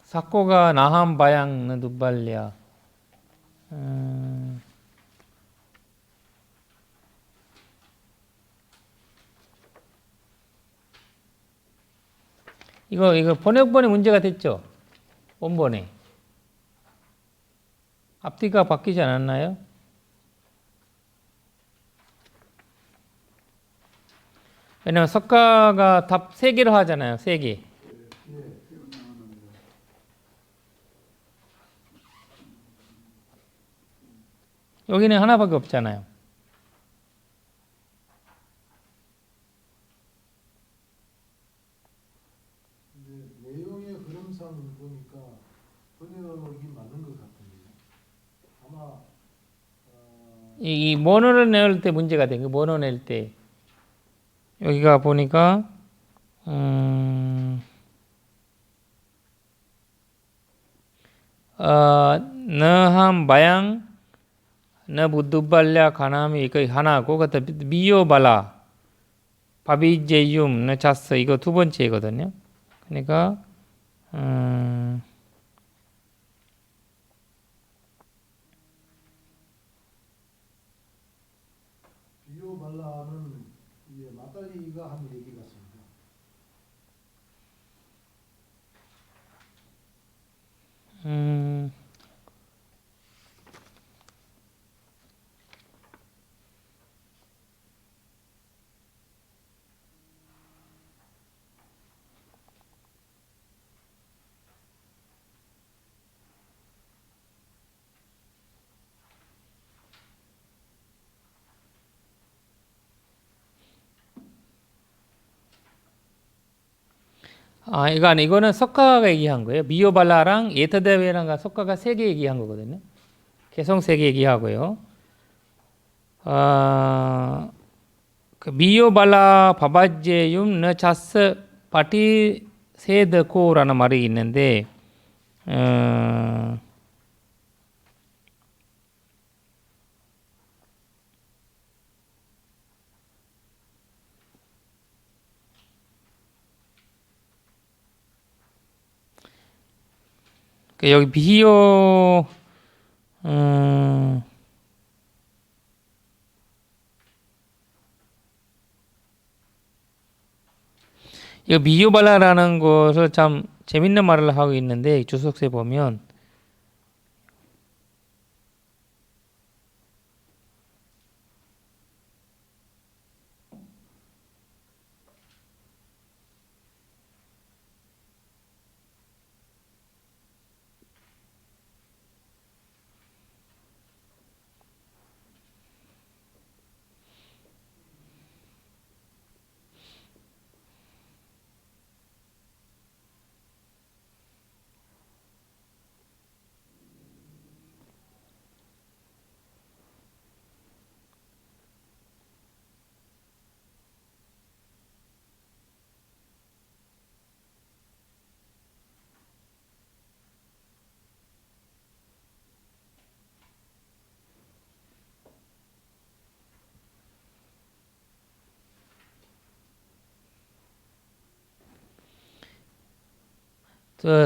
사코가 나함 바양 누발랴 이거 번역본에 문제가 됐죠? 원본에. 앞뒤가 바뀌지 않았나요? 왜냐면 석가가 답 3개로 하잖아요. 3개. 예. 여기는 하나밖에 없잖아요. 근데 내용의 흐름상 보니까 번역이 맞는 것 같은데 아마 이 모노를 낼 때 문제가 된 거. 모노 낼 때 여기가 보니까 너함 바양 너 부두발랴 가나미 이거 하나고 그다음 미요발라 바비제윰 너 자스 이거 두 번째거든요. 그러니까 비오발라는 이게 마달리가 한 얘기 같습니다. 이거는 석가가 얘기한 거예요. 미요발라랑 예타데베랑 석가가 3개 얘기한 거거든요. 개성 3개 얘기하고요. 그 미요발라 바바제윰 너 자스 파티 세드코라는 말이 있는데 여기 비요 이 미요발라라는 것을 참 재밌는 말을 하고 있는데 주석서에 보면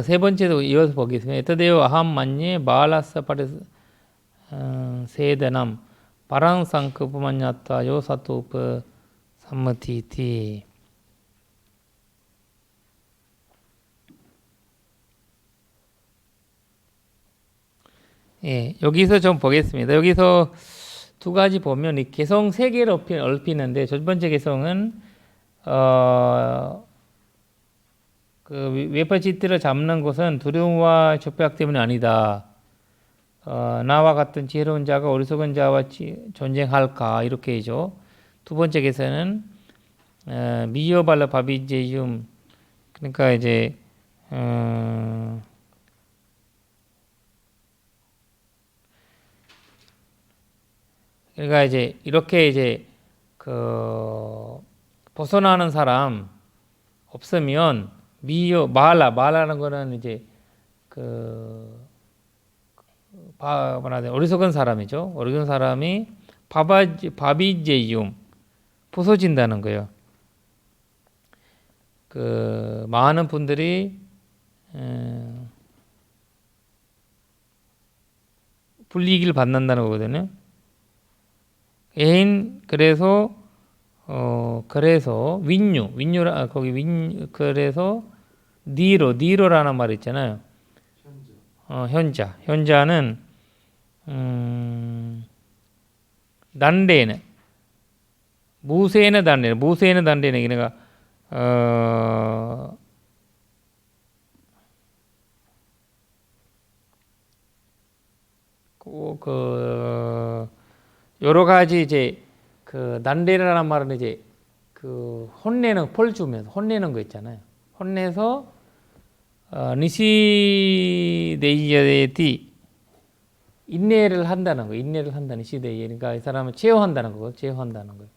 세 번째도 이어서 보겠습니다. 에타데요 아함 만예 바알라사 파레스 세데남 바랑상크 부만야타 요사토프 삼무티티. 예, 여기서 좀 보겠습니다. 여기서 두 가지 보면 이 개성 3개를 얽히는데 첫 번째 개성은 그 외파지트를 잡는 것은 두려움과 적벽 때문이 아니다. 나와 같은 지혜로운 자가 어리석은 자와 전쟁할까 이렇게죠. 두 번째 개성은 미여발라 바비제윰 그러니까 이제 그러니까 이제 이렇게 이제 그 벗어나는 사람 없으면 마라는 거는 이제 어리석은 사람이죠. 어리석은 사람이 바비제윰 부서진다는 거예요. 그 많은 분들이 불이익을 받는다는 거거든요. 그래서 그래서 니로라는 말 있잖아요. 현재. 현자는 단레는 무세는 단레는 그러니까 그 여러 가지 이제 그 난데라는 말은 이제 그 혼내는 펄 주면서 혼내는 거 있잖아요. 혼내서 니시데이야티 인내를 한다는 거, 인내를 한다는 시대에 그러니까 이 사람을 제어한다는 거고, 제어한다는 거예요.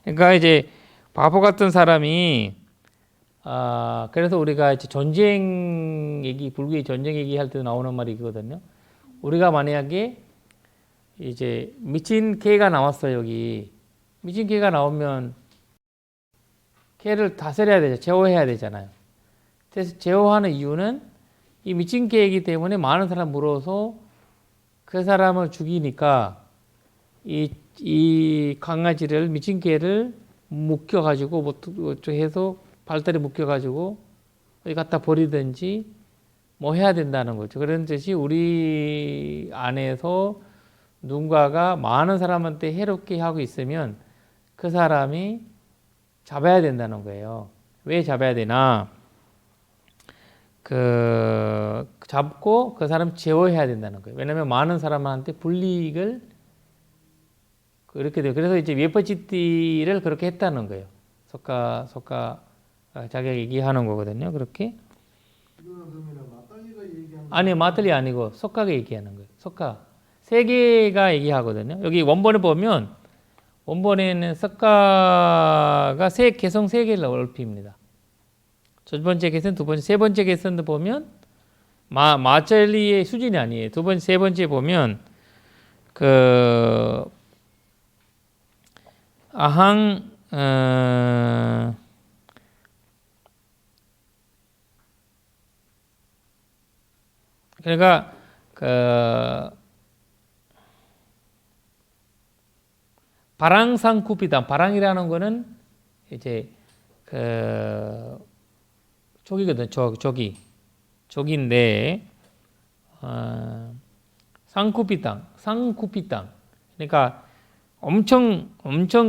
그러니까 이제 바보 같은 사람이 그래서 우리가 이제 전쟁 얘기, 불교의 전쟁 얘기할 때 나오는 말이 이거거든요. 우리가 만약에 이제 미친 개가 나왔어요, 여기. 미친 개가 나오면 개를 다스려야 되죠. 제어해야 되잖아요. 그래서 제어하는 이유는 이 미친 개이기 때문에 많은 사람 물어서 그 사람을 죽이니까 이 강아지를, 미친 개를 묶여가지고 뭐 해서 발다리 묶여가지고 어디 갖다 버리든지 뭐 해야 된다는 거죠. 그런 뜻이 우리 안에서 누군가가 많은 사람한테 해롭게 하고 있으면 그 사람이 잡아야 된다는 거예요. 왜 잡아야 되나? 잡고 그 사람 제어해야 된다는 거예요. 왜냐하면 많은 사람한테 불이익을 그렇게 돼요. 그래서 이제 웨퍼치티를 그렇게 했다는 거예요. 속가 자기가 얘기하는 거거든요. 그렇게. 이거는 그러면 마딸리가 얘기하는 아니 마틀이 아니고 속가가 얘기하는 거예요. 속가 세 개가 얘기하거든요. 여기 원본에 보면 원본에는 속가가 개성 세 개를 넓힙니다. 첫 번째 개선, 두 번째, 세 번째 개선도 보면 마찰리의 수준이 아니에요. 두 번째, 세 번째 보면 그 아항 그러니까 바랑상쿠피담 바랑이라는 거는 이제 족이거든. 족인데 상쿠피땅 그러니까 엄청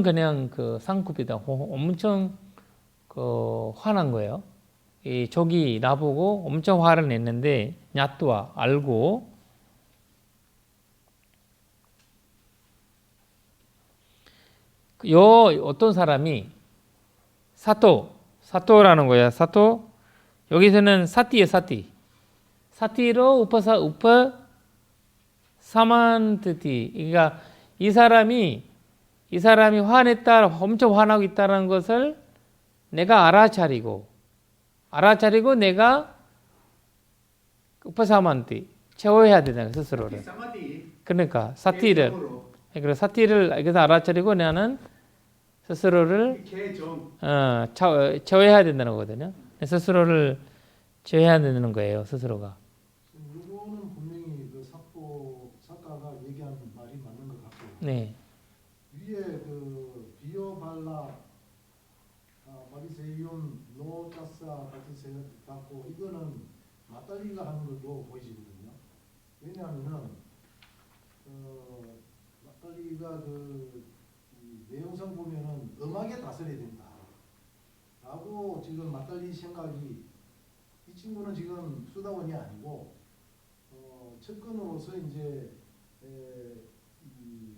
그냥 그 상쿠피땅 엄청 그 화난 거예요. 이 족이 나보고 엄청 화를 냈는데 냐뚜와 알고 요 어떤 사람이 사토라는 거야. 사토 여기서는 사띠예요. 사띠로 우파 사만트티. 그러니까 이 사람이 화냈다, 엄청 화나고 있다는 것을 내가 알아차리고 내가 우파 사만티 채워야 되는 스스로를. 그러니까 사띠를 그래서 알아차리고 나는 스스로를 채워야 된다는 거거든요. 스스로를 제어해야 되는 거예요. 스스로가. 이거는 분명히 그 사가가 얘기하는 말이 맞는 것 같고. 네. 위에 그 비오발라 바리세이온 노타사 바티세 갖고 이거는 마딸리가 하는 것도 보이시거든요. 왜냐하면은 마딸리가 이 내용상 보면은 음악에 다스려야 된다라고 지금 마딸리 생각이 이 친구는 지금 수다원이 아니고 측근으로서 이제 이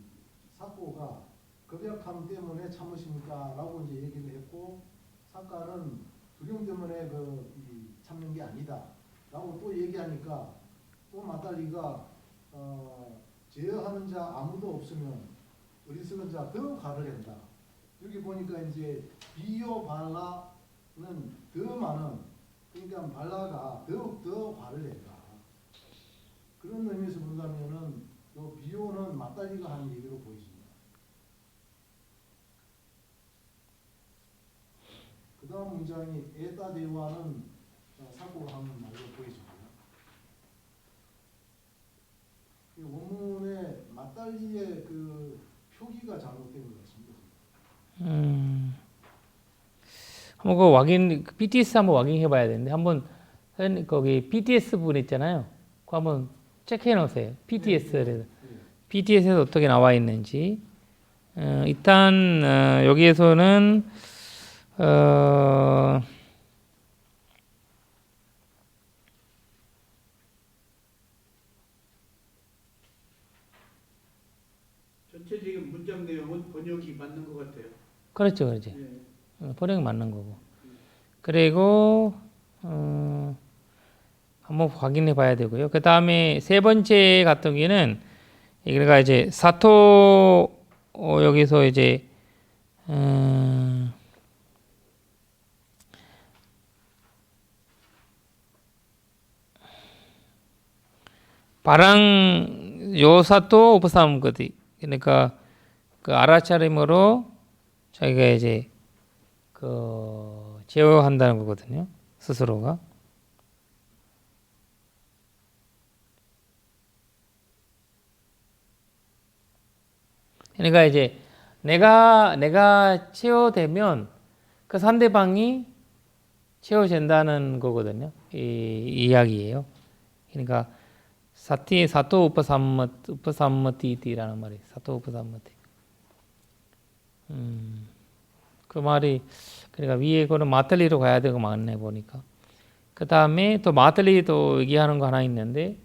사고가 급약함 때문에 참으십니까라고 이제 얘기를 했고 사과는 두려움 때문에 참는 게 아니다라고 또 얘기하니까 또 마딸리가 제어하는 자 아무도 없으면 어리석은 자 더 화를 낸다. 여기 보니까 이제 비요 발라는 더 많은 그러니까 발라가 더욱 더 화를 낸다. 그런 의미에서 본다면은 요 비요는 마딸리가 하는 얘기로 보이십니다. 그 다음 문장이 에따 대화는 사고가 하는 말로 보이십니다. 원문에 마딸리의 그 표기가 잘못된 것 같습니다. 한번 그 BTS 한번 확인해 봐야 되는데 한번 거기 BTS 분 있잖아요. 그거 한번 체크해 놓으세요. BTS를. BTS에서 어떻게 나와 있는지. 일단 여기에서는 전체적인 문장 내용은 번역이 맞는 것 같아요. 그렇죠, 그렇죠. 네. 번역이 맞는 거고. 그리고 한번 확인해 봐야 되고요. 그 다음에 세 번째 같은 경우에는 그러니까 이제 사토 여기서 이제 바랑 요사토 오프사무거디 그러니까 그 알아차림으로 자기가 이제 그 제어한다는 거거든요. 스스로가. 그러니까 이제 내가 체어되면 그 상대방이 체어된다는 거거든요. 이 이야기예요. 그러니까 사토 우파삼머티라는 말이 사토 우파삼머티. 그 말이 그러니까 위에 거는 마틀리로 가야 되고 맞네 보니까. 그 다음에 또 마틀리도 얘기하는 거 하나 있는데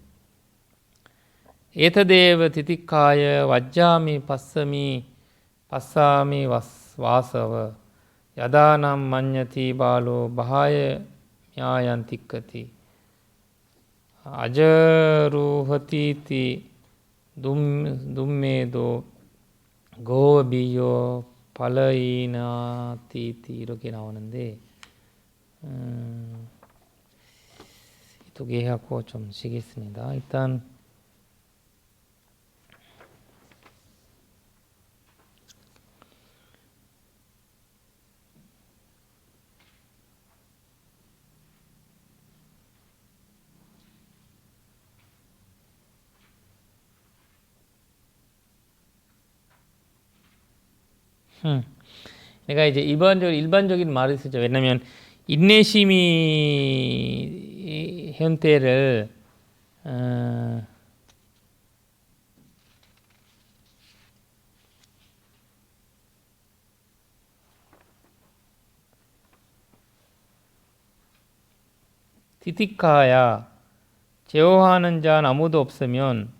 에타데브 디티카여 와자미 바사미 와서ව 야다남 만냐티 발로 바하여 냐얀티kkati 아저루허티티 눈메도 고비요 발라이나티티 이렇게 나오는데 두 개 하고 좀 쉬겠습니다. 일단 내가 이제 일반적인 말을 쓰죠. 왜냐면 인내심이 현태를 티티카야 제어하는 자는 아무도 없으면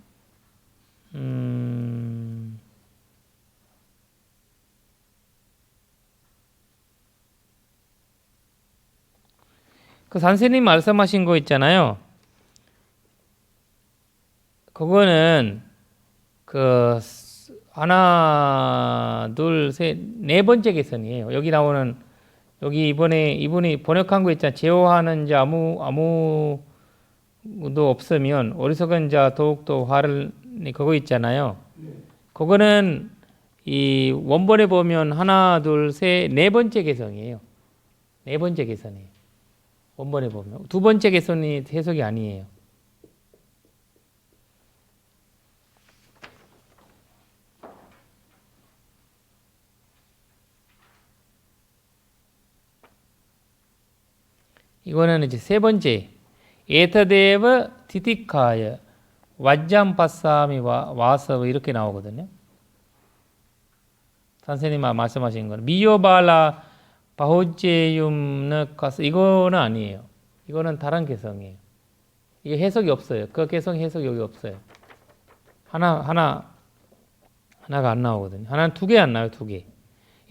그 선생님 말씀하신 거 있잖아요. 그거는 그 하나, 둘, 셋, 네 번째 개선이에요. 여기 나오는 여기 이분이 번역한 거 있잖아요. 제어하는 자 아무도 없으면 어리석은 자 더욱더 화를 그거 있잖아요. 그거는 이 원본에 보면 하나, 둘, 셋, 네 번째 개성이에요. 네 번째 개선이에요. 원본에 보면 두 번째 개선이 해석이 아니에요. 이거는 이제 세 번째 에타데브 티티카여 왓잠파사미 와서 이렇게 나오거든요. 선생님 말씀하신 거는 미요발라 바호제윰느 가스 이거는 아니에요. 이거는 다른 개성이에요. 이게 해석이 없어요. 그 개성 해석이 여기 없어요. 하나가 안 나오거든요. 하나는 두 개 안 나와요. 두 개.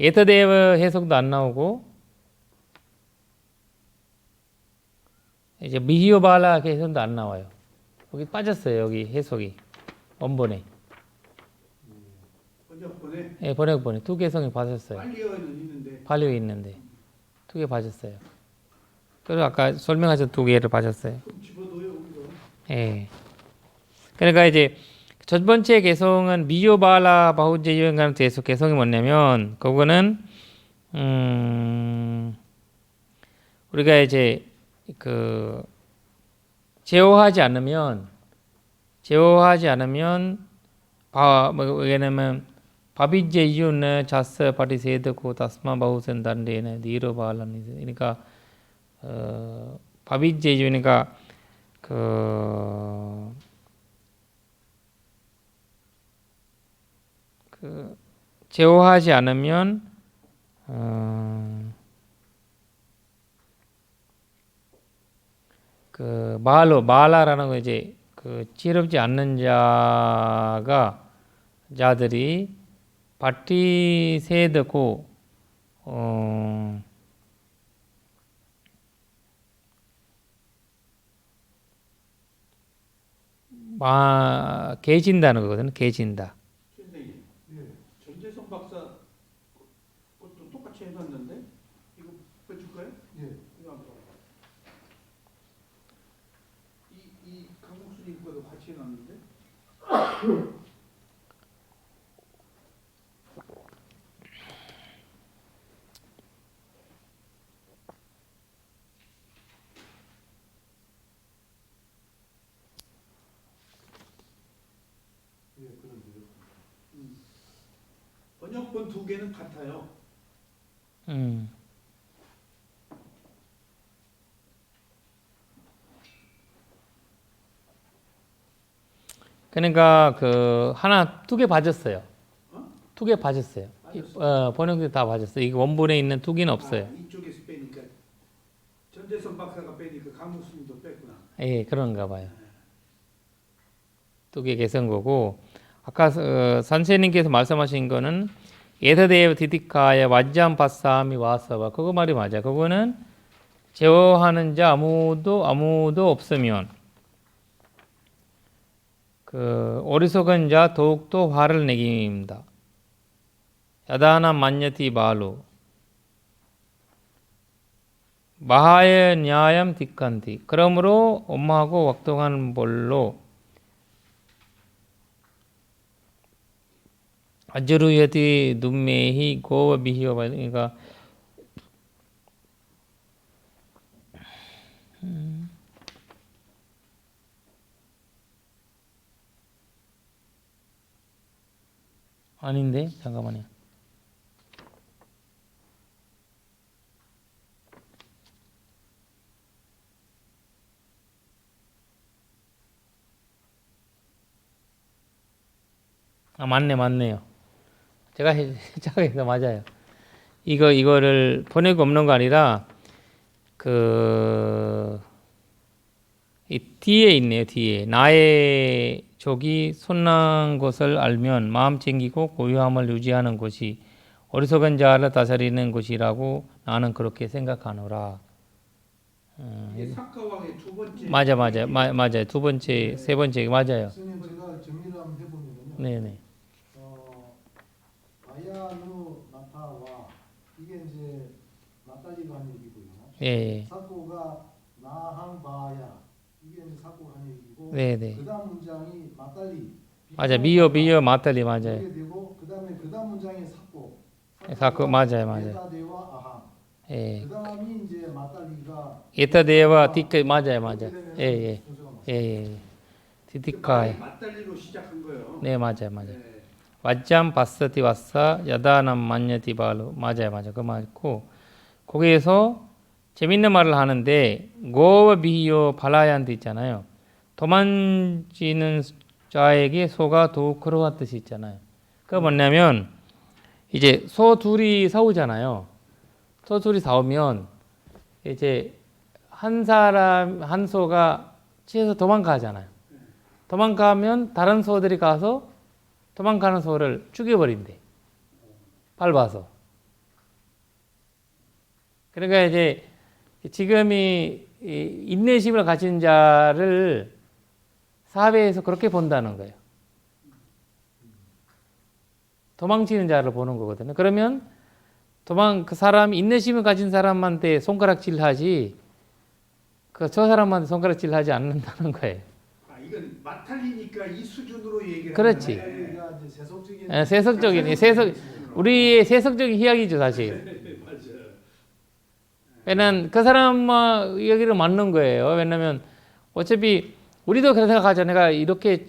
에타데브 해석도 안 나오고 이제 미히오발라 해석도 안 나와요. 여기 빠졌어요. 여기 해석이 원본에. 번역본에 예, 번역본에 두 개성이 빠졌어요. 빨리어는 있는데 두 개 빠졌어요. 그리고 아까 설명하신 두 개를 빠졌어요. 그럼 집어넣어요 여기서. 예. 그러니까 이제 첫 번째 개성은 미요발라 바우제유행가는 대해서 개성이 뭐냐면 그거는 우리가 이제 그 제어하지 않으면 왜냐면 바비제유는 자스 파리세드고 다스마 바우센단데는 니로발라니 그러니까 바비제주니까 제어하지 않으면 마라라는 거 이제 지혜롭지 않는 자들이 바티 세드고 개진다는 거거든요. 개진다. 선생님, 예. 전재성 박사 것도 똑같이 해놨는데 이거 빼줄까요? 예. 이거 한번 봐봐. 이 강국수님 거도 같이 해놨는데 예, 그런데요. 번역본 두 개는 같아요. 그러니까 두 개 봐줬어요. 어? 두 개 봐줬어요. 번역도 다 봐줬어요. 이게 원본에 있는 두 개는 없어요. 이쪽에서 빼니까 전재성 박사가 빼니까 강국수님도 뺐구나. 예, 그런가 봐요. 두 개 개선 거고 아까 선생님께서 말씀하신 거는 예타데브 디디카야 완전 바싸미 와서봐 그거 말이 맞아. 그거는 제어하는 자 아무도 없으면 어리석은 자 더욱더 화를 내깁니다. 야다나 만여티 발루 마하의 냐얌 딕칸티 그러므로 엄마하고 왁동하는 볼로 아주루여티 눈매히 고와 비히어 그러니까 아닌데 잠깐만요. 맞네요. 제가 해서 맞아요. 이거를 번역이 없는 거 아니라 이 뒤에 있네요. 뒤에 나의 적이 손난 것을 알면 마음 챙기고 고요함을 유지하는 것이 어리석은 자를 다스리는 것이라고 나는 그렇게 생각하노라. 이게 사카왕의 두 번째. 맞아요. 두 번째, 세 번째 맞아요. 스님 제가 정리를 한번 해보면요. 네네. 아야누 나타와 이게 이제 나탈리가 한 얘기고요. 예. 사코가 나항바야 이게 이제 사코가 한 얘기고. 네네. 그다음 문장이 마탈리. 맞아. 미어 마탈리 맞아요. 이게 되고 그다음 문장이 사코 맞아요. 에타데와 아하. 예. 그다음이 이제 마탈리가 에타데와 디카 맞아요. 예. 디디카이. 맞달리로 시작한 거예요. 네, 맞아요. 네. 왓잠 바스티 와사 야다남 만여티 발로 맞아요. 그 맞고 거기에서 재밌는 말을 하는데 고와 비히오 발라얀드 있잖아요. 도망치는 자에게 소가 더욱 그러한 뜻이 있잖아요. 그게 뭐냐면 이제 소 둘이 싸우잖아요. 소 둘이 싸우면 이제 한 소가 치에서 도망가잖아요. 도망가면 다른 소들이 가서 도망가는 소를 죽여버린대. 밟아서. 그러니까 이제 지금이 인내심을 가진 자를 사회에서 그렇게 본다는 거예요. 도망치는 자를 보는 거거든요. 그러면 그 사람이 인내심을 가진 사람한테 손가락질 하지, 저 사람한테 손가락질 하지 않는다는 거예요. 이건 마탈리니까 이 수준으로 얘기를 그렇지. 하는 거네. 세속적인 세속적인, 우리의 세속적인 희약이죠, 사실. 맞아요. 왜냐면 그 사람 여기를 맞는 거예요. 왜냐면 어차피 우리도 그렇게 생각하죠. 내가 이렇게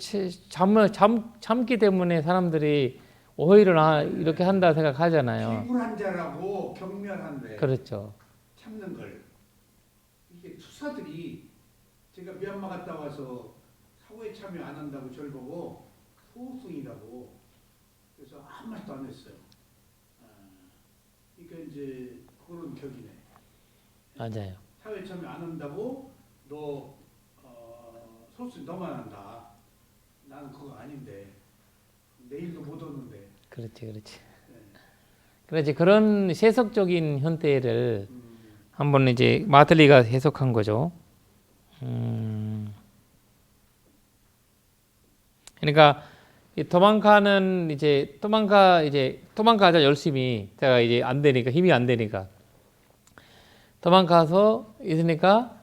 참기 때문에 사람들이 오해를 이렇게 한다 생각하잖아요. 비굴한 자라고 경멸한데 그렇죠. 참는 걸 이게 투사들이 제가 미얀마 갔다 와서 사고에 참여 안 한다고 저를 보고 소우승이라고 그래서 아무 말도 안 했어요. 아, 그러니까 이제 그런 격이네. 맞아요. 사회 참여 안 한다고 너 소우승 너만 한다. 나는 그거 아닌데 내일도 못 오는데. 그렇지, 그렇지. 네. 그렇지. 그런 세속적인 현대를 한번 이제 마틀리가 해석한 거죠. 그러니까 이 도망가자 열심히 제가 이제 안 되니까 힘이 안 되니까 도망가서 있으니까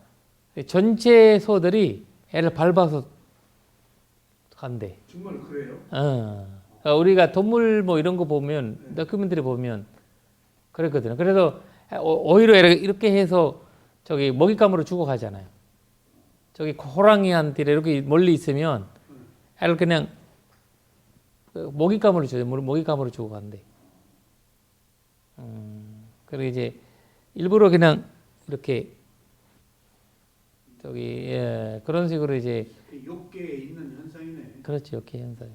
전체 소들이 애를 밟아서 간대. 정말 그래요? 그러니까 우리가 동물 뭐 이런 거 보면 다큐멘터리 보면 그랬거든요. 그래서 오히려 이렇게 해서 저기 먹잇감으로 죽어가잖아요. 저기 호랑이한테 이렇게 멀리 있으면 애를 그냥 먹잇감으로 줘요. 먹잇감으로 죽어간대. 그리고 이제 일부러 그냥 이렇게 저기 그런 식으로 이제 욕계에 있는 현상이네. 그렇죠. 욕계 현상이.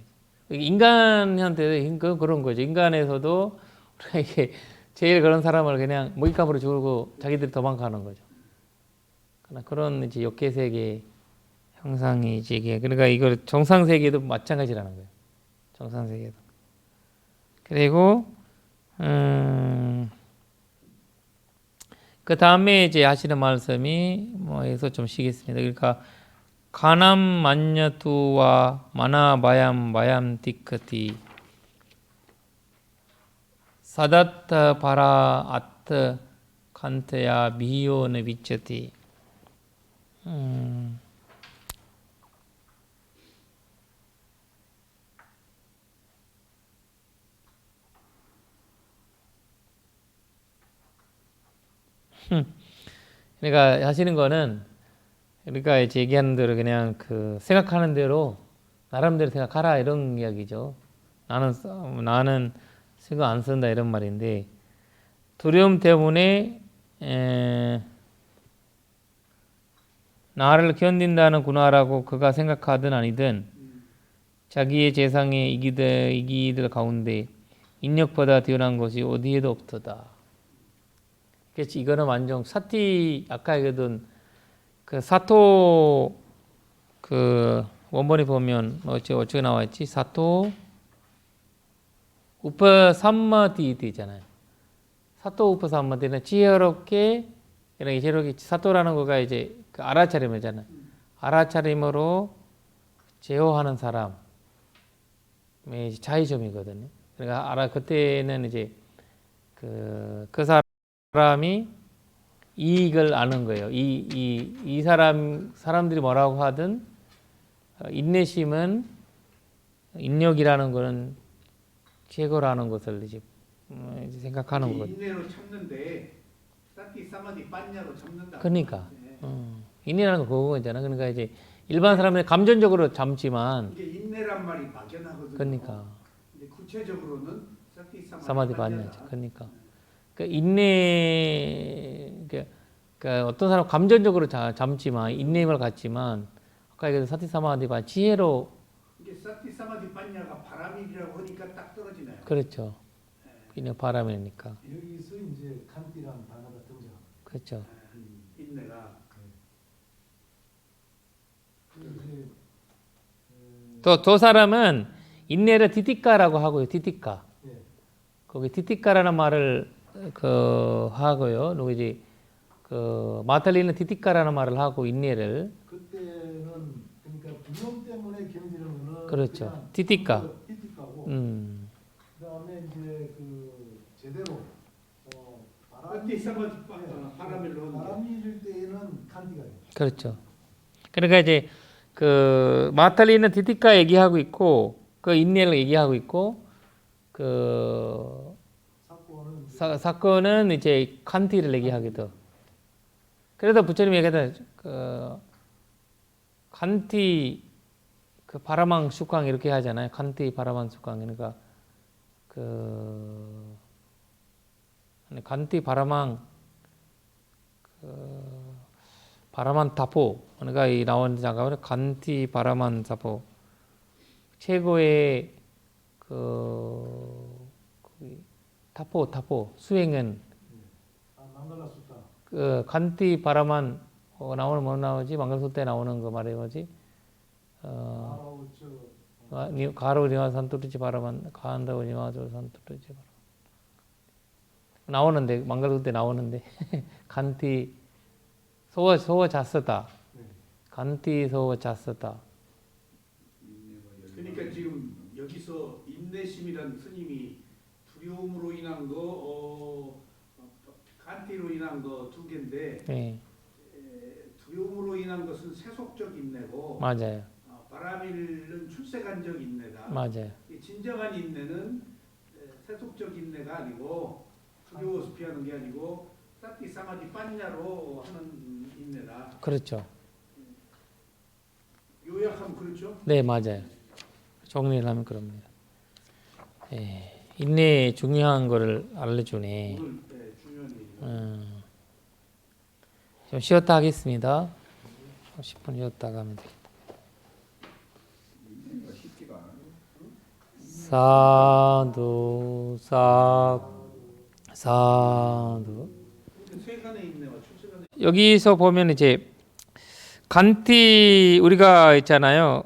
인간한테 그런 거죠. 인간에서도 우리가 이게 제일 그런 사람을 그냥 먹잇감으로 죽고 자기들이 도망가는 거죠. 그런 이제 욕계 세계 형상이지 이게. 그러니까 이걸 정상 세계도 마찬가지라는 거예요. 정상 세계도. 그리고 그 다음에 이제 하시는 말씀이 뭐해서 좀 쉬겠습니다. 그러니까 가남 만냐투와 마나 마얌 티크티 사다타 바라 아트 칸테야 미요네 비처티. 그러니까 하시는 거는 그러니까 이제 얘기하는 대로 그냥 그 생각하는 대로 나름대로 생각하라 이런 이야기죠. 나는 생각 안 쓴다 이런 말인데 두려움 때문에 나를 견딘다는구나라고 그가 생각하든 아니든 자기의 재상에 이기들 가운데 인력보다 뛰어난 것이 어디에도 없도다. 그렇지. 이거는 완전 사티 아까 얘기했던 그 사토 그 원본에 보면 어떻게 나와 있지? 사토 우파 삼마디도 있잖아요. 사토 우파 삼마디는 지혜롭게 이렇게 지혜롭게 사토라는 거가 이제 그 알아차림이잖아요. 알아차림으로 제어하는 사람의 차이점이거든요. 그러니까 그때는 이제 그 사람이 이익을 아는 거예요. 이 사람들이 뭐라고 하든 인내심은 인력이라는 거는 최고라는 것을 이제 생각하는 거거든요. 인내로 참는데 사티 사마디 빠냐로 참는다. 그러니까 네. 인내라는 거 그거잖아. 그러니까 이제 일반 사람들이 감정적으로 참지만 이게 인내란 말이 막연하거든요. 그러니까 근데 구체적으로는 사티 사마디 빠냐죠. 그러니까 인내 그러니까 어떤 사람 감정적으로 참지만 인내심을 갖지만 아까 얘기한 사티 사마디 빠 지혜로 이게 사티 사마디 빠냐가 바람이라고 하니까 딱 떨어지네요. 그렇죠. 그냥 바람이니까. 여기서 이제 칸티라는 단어가 등장합니다. 그렇죠. 인내가 이제 또 사람은 인내를 디티카라고 하고요. 디티카. 예. 거기 디티카라는 말을 하고요. 누구지? 마탈리는 디티카라는 말을 하고 인내를 그때는 그러니까 두려움 때문에 견디는 거는 그렇죠. 그냥 디티카. 디티카고 그다음에 이제 그 제대로 사티 사마디 바람일로 하는 게. 바람일 때에는 칸티가 돼요. 그렇죠. 그러니까 이제 그 마탈리는 디티카 얘기하고 있고 그 인내를 얘기하고 있고 그 사건은 이제 칸티를 얘기하기도. 그래서 부처님이 얘기하던 그 칸티 그 바라망 숙광 이렇게 하잖아요. 칸티 바라망 숙광 그러니까 칸티 바라망 바라만 타포 그러니까 이 나오는 장가는 간티 바라만 타포 최고의 그 타포 수행은 망갈라 수타. 그 간티 바라만 나오는 뭐 나오지 망갈수때 나오는 거 말이 뭐지 가로 니와 산투르지 바라만 가한다고 니와 저 산투르지 바라 나오는데 망갈수때 나오는데 간티 소워 잤었다 간티 소워 잤었다 그러니까 지금 여기서 인내심이란 스님이 두려움으로 인한 거, 간티로 인한 거 두 개인데 네 두려움으로 인한 것은 세속적 인내고 맞아요 바라밀은 출세간적 인내다. 맞아요 이 진정한 인내는 세속적 인내가 아니고 두려워서 피하는 게 아니고 사티 사마디 빠냐로 하는 인내다. 그렇죠 요약하면 그렇죠? 네 맞아요 정리를 하면 그럽니다 예, 인내의 중요한 거를 알려주네 오늘 중요한 얘기가. 좀 쉬었다 하겠습니다 10분 쉬었다가 하면 되겠다 인내가 쉽지가 않아요. 사두 사두 세간의 인내와 출세간의 여기서 보면 이제 간티 우리가 있잖아요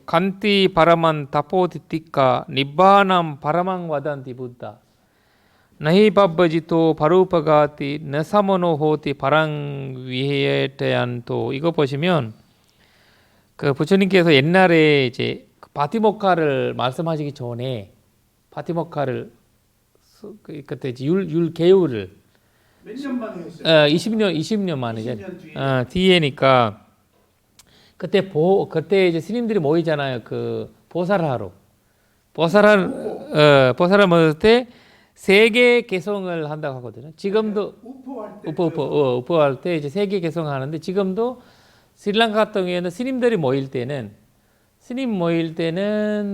간티 바라만 다포디티까 니바남 바라망 와단티 부다 나히 바바지토 바루파가티 나사모노 호티 바랑 위에테안토 이거 보시면 그 부처님께서 옛날에 이제 바티모카를 말씀하시기 전에 바티모카를 그때 이제 율 개요를 몇 년 만에 했어요? 20년 만이죠. 20년 뒤에. 뒤에니까 그때 이제 스님들이 모이잖아요. 그 보살을 하러. 보살을 모을 때 세계 개성을 한다고 하거든요. 지금도 우포할 때 우포할 때 이제 세계 개성을 하는데 지금도 스리랑카 같은 경우에는 스님들이 모일 때는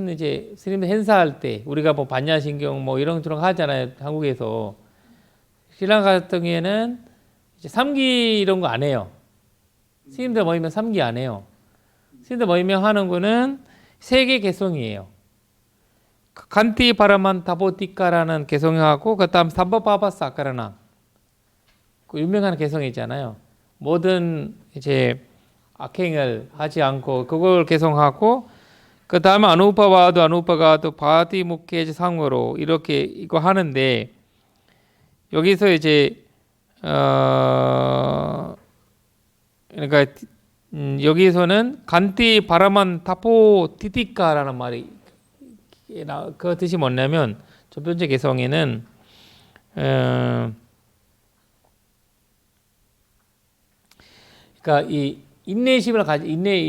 이제 스님들 행사할 때 우리가 뭐 반야신경 뭐 이런 저런 하잖아요. 한국에서 스리랑카 같은 경우에는 이제 삼기 이런 거 안 해요. 스님들 모이면 삼기 안 해요. 스님들 모이면 하는 거는 세계 개성이에요. 간티 바라만 타보티카라는 개성하고 그다음 삼바바바스 아까라나 그 유명한 개성이 있잖아요. 모든 이제 악행을 하지 않고 그걸 개성하고 그 다음에 아누파가도 바티무케지 상으로 이렇게 이거 하는데 여기서 이제 그러니까 여기서는 간티 바라만 타포 티티카라는 말이 그 뜻이 뭐냐면 첫 번째 개성에는 그러니까 이 인내심을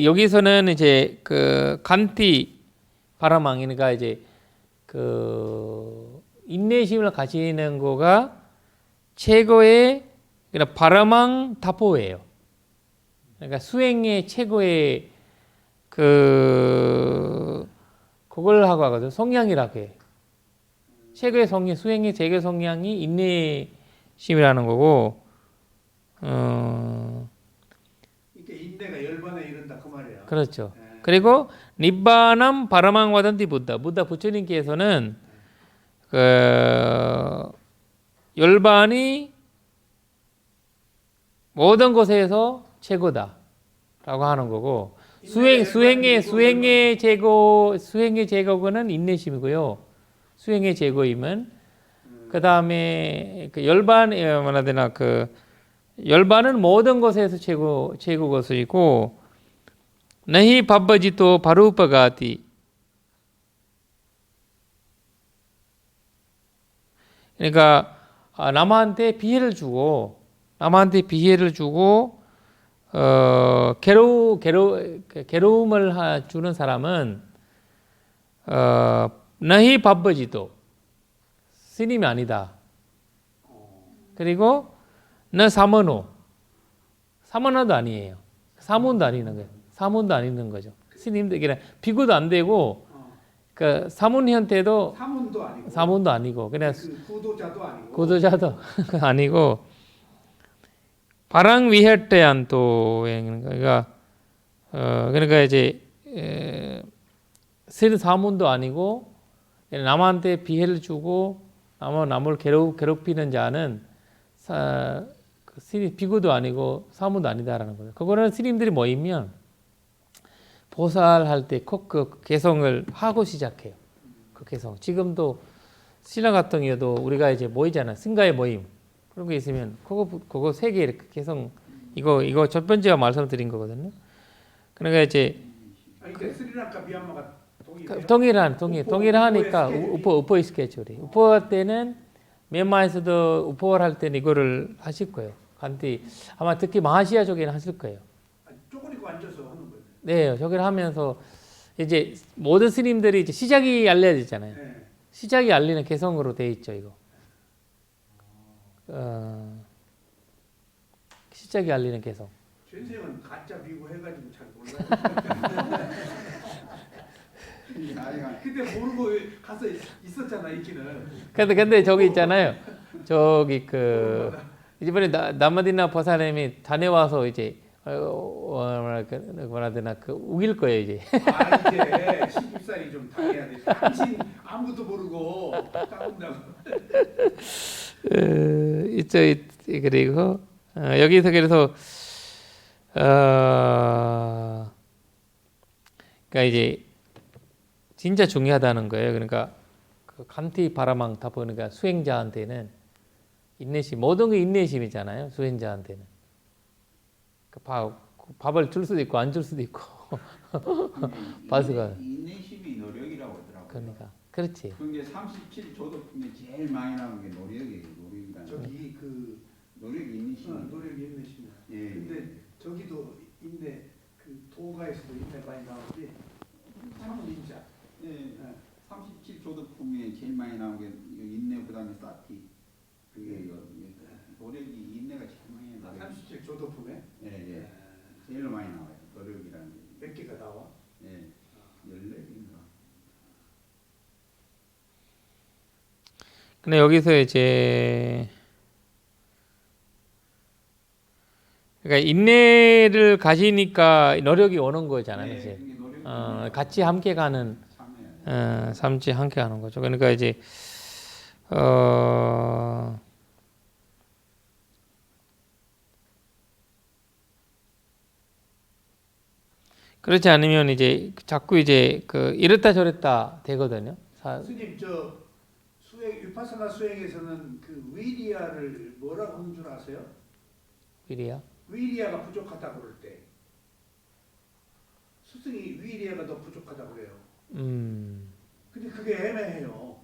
여기서는 이제 그 간티 바라망이니까 이제 그 인내심을 가지는 거가 최고의 그러니까 바라망 타포예요. 그러니까 수행의 최고의 그걸 하고 하거든. 성향이라고 해. 최고의 성향, 수행의 최고의 성향이 인내심이라는 거고. 이게 인내가 열반에 이른다 그 말이야. 그렇죠. 그리고 니바남 바라망 와단티 부다 부처님께서는 그 열반이 모든 것에서 최고다라고 하는 거고 수행의 제거는 인내심이고요. 수행의 제거임은 그 다음에 그 열반은 모든 것에서 최고 것이고 나히 바바지토 바루파가티 그러니까 남한테 피해를 주고 괴로움을 주는 사람은 나히 바바지토 스님이 아니다. 그리고 나 사모노도 아니에요. 사문도 아니는 거예요. 사문도 아니는 거죠. 스님들 그냥 비구도 안 되고 그 사문 형태도 사문도 아니고 그냥 구도자도 아니고 구도자도 아니고 바랑 위해때안 또 그러니까 이제 신 사문도 아니고 남한테 피해를 주고 남을 괴롭히는 자는 스님 비구도 아니고 사무도 아니다라는 거죠. 그거는 스님들이 모이면 보살할 때 꼭 그 개성을 하고 시작해요. 그 개성. 지금도 신라 같은 경우도 우리가 이제 모이잖아. 승가의 모임 그런 게 있으면 그거 세 개 이렇게 개성 이거 첫 번째가 말씀드린 거거든요. 그러니까 이제 그러니까 스리랑카 미얀마가 동일하니까 우포 스케줄이 우포 때는 미얀마에서도 우포를 할 때는 이거를 하실 거예요. 간디 아마 특히 마하시아 쪽에는 하실 거예요. 쪼그리고 앉아서 하는 거예요. 네, 저기를 하면서 이제 모든 스님들이 이제 시작이 알려지잖아요. 네. 시작이 알리는 개성으로 돼 있죠, 이거. 시작이 알리는 개성. 전생은 가짜 비고 해가지고 잘 몰라요. 그때 모르고 가서 있었잖아 있기는. 근데 저기 있잖아요. 저기 이번에 남마디나 보살님이 다녀와서 이제 뭐라 되나 우길 거예요 이제. 이제 신입살이 좀 당해야 돼. 당신 아무것도 모르고 까분다고. 있죠. 그리고 여기서 그래서 그러니까 이제 진짜 중요하다는 거예요. 그러니까 그 간티 바라망 다 보니까 수행자한테는 인내심 모든 게 인내심이잖아요. 수행자한테는 밥을 줄 수도 있고 안 줄 수도 있고 바스가 인내심이 노력이라고 하더라고요. 그러니까 그렇지. 그게 37조도 중에 제일 많이 나오는 게 노력이라는 저기 그 노력이 인내심. 노력이 인내심이야. 예. 근데 저기도 인내 그 도가에서도 인내 많이 나오지. 참은 인자. 예. 37조도 품에 제일 많이 나오는 게 인내 그다음에 사티. 그게 노력이 인내가 제일 많이 나와요. 37조도 품에. 예. 제일 많이 나와요. 노력이라는 게. 몇 개가 나와? 예. 14개인가. 근데 여기서 이제 그러니까 인내를 가지니까 노력이 오는 거잖아요, 사실. 그게 노력이 같이 함께 가는 참여야. 삼치 함께 하는 거죠. 그러니까 이제 그렇지 않으면 이제 자꾸 이제 이랬다 저랬다 되거든요. 스님 저 수행 위파사나 수행에서는 그 위리아를 뭐라고 하는 줄 아세요? 위리야. 위리아가 부족하다 그럴 때 스승이 위리아가 더 부족하다 그래요. 근데 그게 애매해요.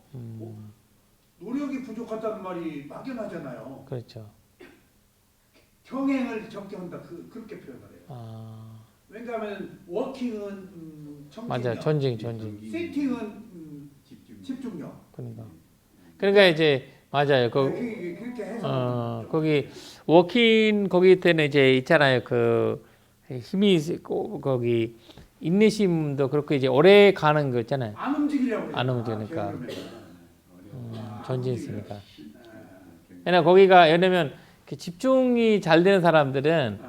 노력이 부족하다는 말이 막연하잖아요. 그렇죠. 경행을 적게 한다 그렇게 표현을 해요. 왜냐하면 워킹은 청진력, 맞아요. 전징. 세팅은 집중력. 그러니까 이제 맞아요. 그렇게 해서 거기 워킹 거기 때는 이제 있잖아요. 그 힘이 있고 거기 인내심도 그렇고 이제 오래 가는 거 있잖아요. 안 움직이려고 그래요. 안 움직이니까. 아, 전진이 있으니까. 왜냐 거기가 왜냐면 집중이 잘 되는 사람들은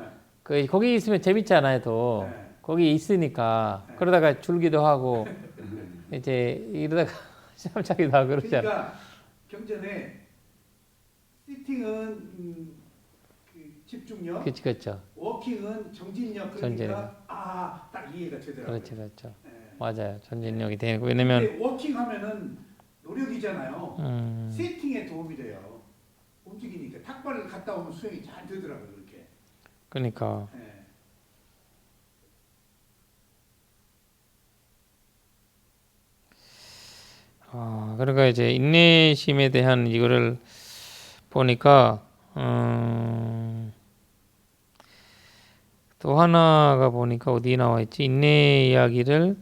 거기 있으면 재밌잖아요. 또 네. 거기 있으니까 그러다가 줄기도 하고 이제 이러다가 깜짝이도 하고 그렇잖아요. 그러니까 경전에 시팅은 집중력, 그렇죠. 워킹은 정진력. 그러니까 딱 이해가 되더라고요. 그렇죠. 네. 맞아요. 전진력이 되고 왜냐면 근데 워킹하면은 노력이잖아요. 세팅에 도움이 돼요. 움직이니까 탁발을 갔다 오면 수행이 잘 되더라고요. 그렇게. 그러니까 네. 그러니까 이제 인내심에 대한 이거를 보니까 또 하나가 보니까 어디 나와 있지? 인내 이야기를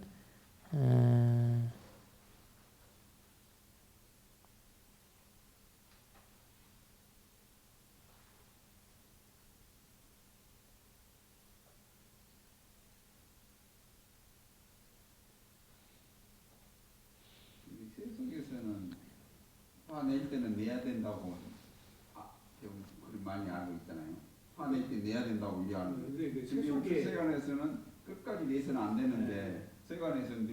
세속에서는 화낼 때는 내야 된다고 좀 많이 알고 있잖아요. 화낼 때 내야 된다고 이해하는 거예요. 근데 그 지금 세속에 세관에서는 끝까지 내서는 안 되는데 세관에서는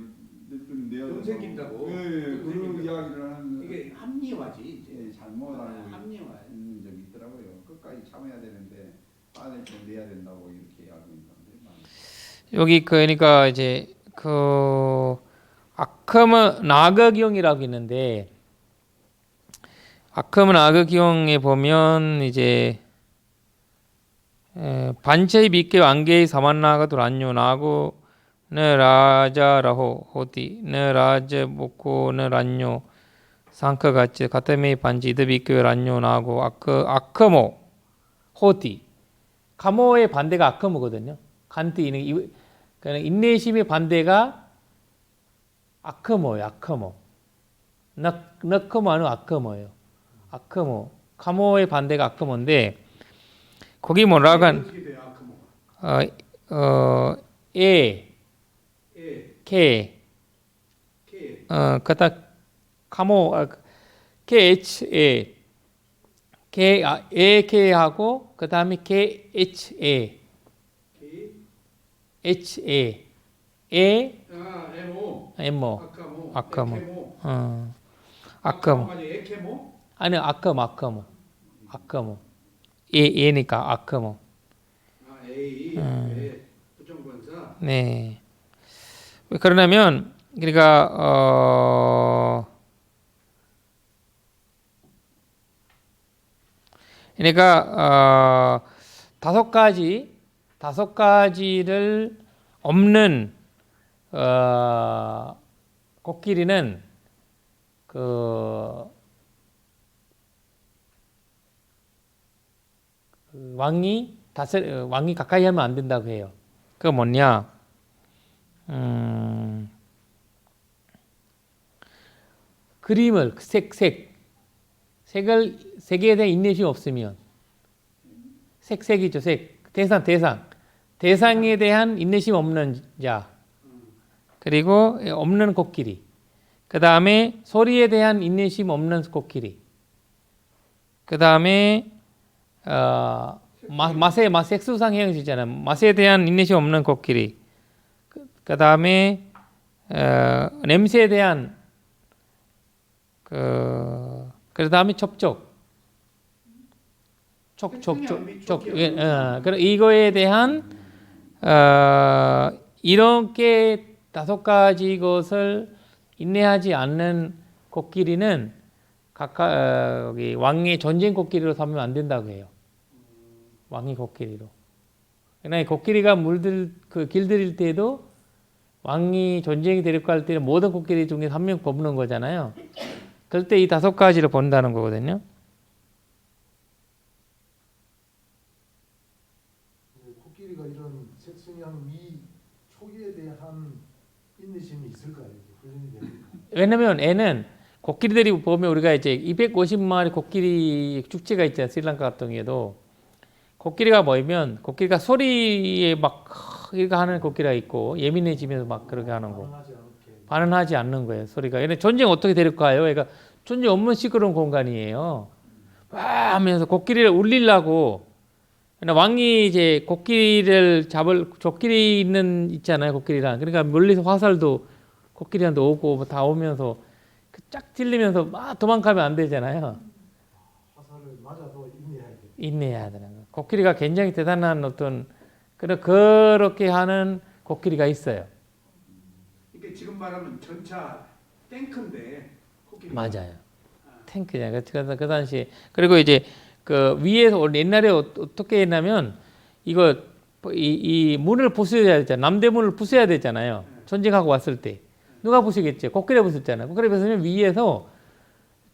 늘 내야 돈 생긴다고. 예, 돈 그런 생긴다고. 이야기를 하는 이게 합리화지 이제. 예, 잘못 알고 합리화. 있는 적이 있더라고요. 끝까지 참아야 되는데 화낼 때 내야 된다고 이렇게 알고 있는 사람들이 많아요. 여기 그러니까 이제 그 아크ම 나거기용이라고 있는데 아크ම 나거기용에 보면 이제 반체이 비케 왕계의 사만나가도 란요 나고 네 라자라호 호디 네 라제 목고 네 란요 상크같이 가테메이 반지 이드 비케 란요 나고 아크모 호디 가모의 반대가 아크모거든요. 간티 그러니까 인내심의 반대가 아크모예요. 아크모. 너크모는 아크모예요. 아크모. 카모의 반대가 아크모인데 거기 뭐라고 한 어떻게 돼요 아크모가? 에, 케, K. 그다 카모, KH, 에, K, 에, K 하고 그 다음에 KH, 에, K. H, 에, MO. 엠모, 아카모. 아카모. 에케모. 아크모. 에케모. 아니요, 아크모. 얘니까 아크모. A. 네. 부정관사. 네. 왜 그러냐면 그러니까 다섯 가지를 없는 코끼리는 그 왕이 가까이 하면 안 된다고 해요. 그거 뭐냐? 그림을 색에 대한 인내심이 없으면 색이죠. 대상에 대한 인내심 없는 자, 그리고 없는 코끼리, 그 다음에 소리에 대한 인내심 없는 코끼리, 그 다음에 색수상 해양이잖아요. 맛에 대한 인내심 없는 코끼리, 그 다음에 냄새에 대한 그 다음에 촉. 그럼 이거에 대한 이렇게 다섯 가지 것을 인내하지 않는 코끼리는 여기 왕의 전쟁 코끼리로 삼으면 안 된다고 해요. 왕의 코끼리로. 그러나 코끼리가 길들일 때도 왕이 전쟁에 데리고 때는 모든 코끼리 중에 한 명 뽑는 거잖아요. 그럴 때 이 다섯 가지를 본다는 거거든요. 코끼리가 이런 색성향 미 초기에 대한 인내심이 있을까요? 훈련이 됩니까? 왜냐면 애는 코끼리들이 보면 우리가 이제 250마리 코끼리 축제가 있잖아요. 스리랑카 같은 경우에도 코끼리가 모이면 코끼리가 소리에 막 이렇게 하는 코끼리가 있고 예민해지면서 막 그렇게 하는 거. 반응하지 않는 거예요. 소리가. 얘네 전쟁 어떻게 데릴까요? 그러니까 전쟁 없는 시끄러운 공간이에요. 와 하면서 코끼리를 울리려고. 왕이 이제 코끼리를 조끼리 있잖아요. 코끼리랑. 그러니까 멀리서 화살도 코끼리한테 오고 다 오면서 쫙 찔리면서 막 도망가면 안 되잖아요. 화살을 맞아도 인내해야 되는 거. 코끼리가 굉장히 대단한 어떤 그렇게 하는 코끼리가 있어요. 이게 지금 말하면 전차 탱크인데 코끼리. 맞아요. 탱크잖아요. 그 당시에 그리고 이제 그 위에서 옛날에 어떻게 했냐면 이 문을 부숴야 되잖아요. 남대문을 부숴야 되잖아요. 전쟁하고 왔을 때 누가 부수겠죠? 코끼리가 부쉈잖아요. 코끼리 부수면 위에서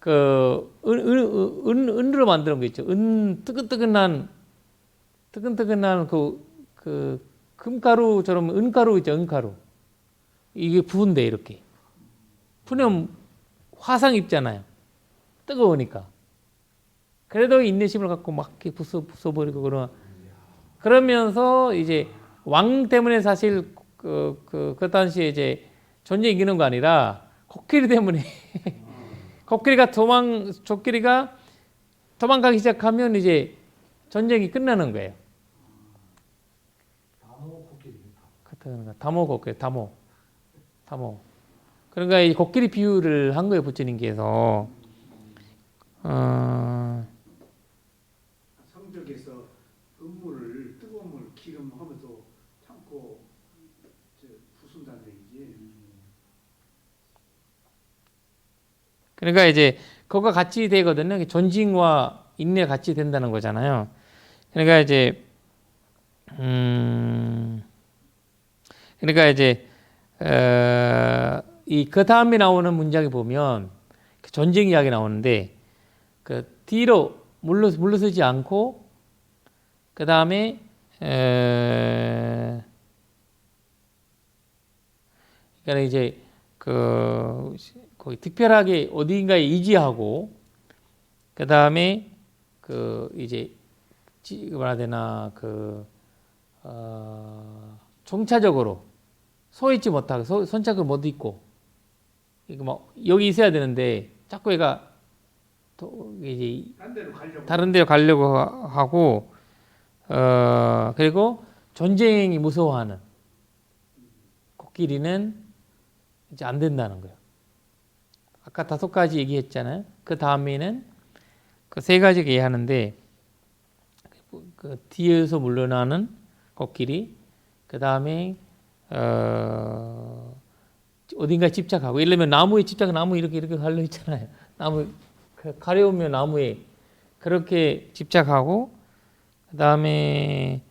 그 은으로 만드는 거 있죠. 뜨끈뜨끈한 그 금가루처럼 은가루 있죠. 은가루. 이게 부은데 이렇게. 푸면 화상 입잖아요. 뜨거우니까. 그래도 인내심을 갖고 막 이렇게 부숴버리고 그러면서 이제 왕 때문에 사실 그 당시에 이제 전쟁 이기는 거 아니라 코끼리 때문에 코끼리가 도망가기 시작하면 이제 전쟁이 끝나는 거예요. 다모 코끼리, 다모. 그러니까 이 코끼리 비유를 한 거예요, 부처님께서. 성벽에서 음물을 뜨거운 물 기름 하면서 참고 부순다는 얘기지. 그러니까 이제 그거가 같이 되거든요. 존중과 인내 같이 된다는 거잖아요. 그러니까 이제 이 그 다음에 나오는 문장에 보면 그 전쟁 이야기 나오는데 그 뒤로 물러서지 않고 그 다음에 그러니까 이제 거기 특별하게 어디인가에 의지하고 그 다음에 이제 뭐라 되나 총차적으로 서 있지 못하고 손짝을 못 있고 이거 뭐 여기 있어야 되는데 자꾸 얘가 또 이제 다른 데로 가려고 하고 그리고 전쟁이 무서워하는 코끼리는 이제 안 된다는 거예요. 아까 5가지 얘기했잖아요. 그 다음에는 그 3가지 얘기하는데 그 뒤에서 물러나는 코끼리, 그 다음에 어딘가에 집착하고, 예를 들면 나무에 나무 이렇게 갈려 있잖아요. 나무 가려우면 나무에 그렇게 집착하고, 그 다음에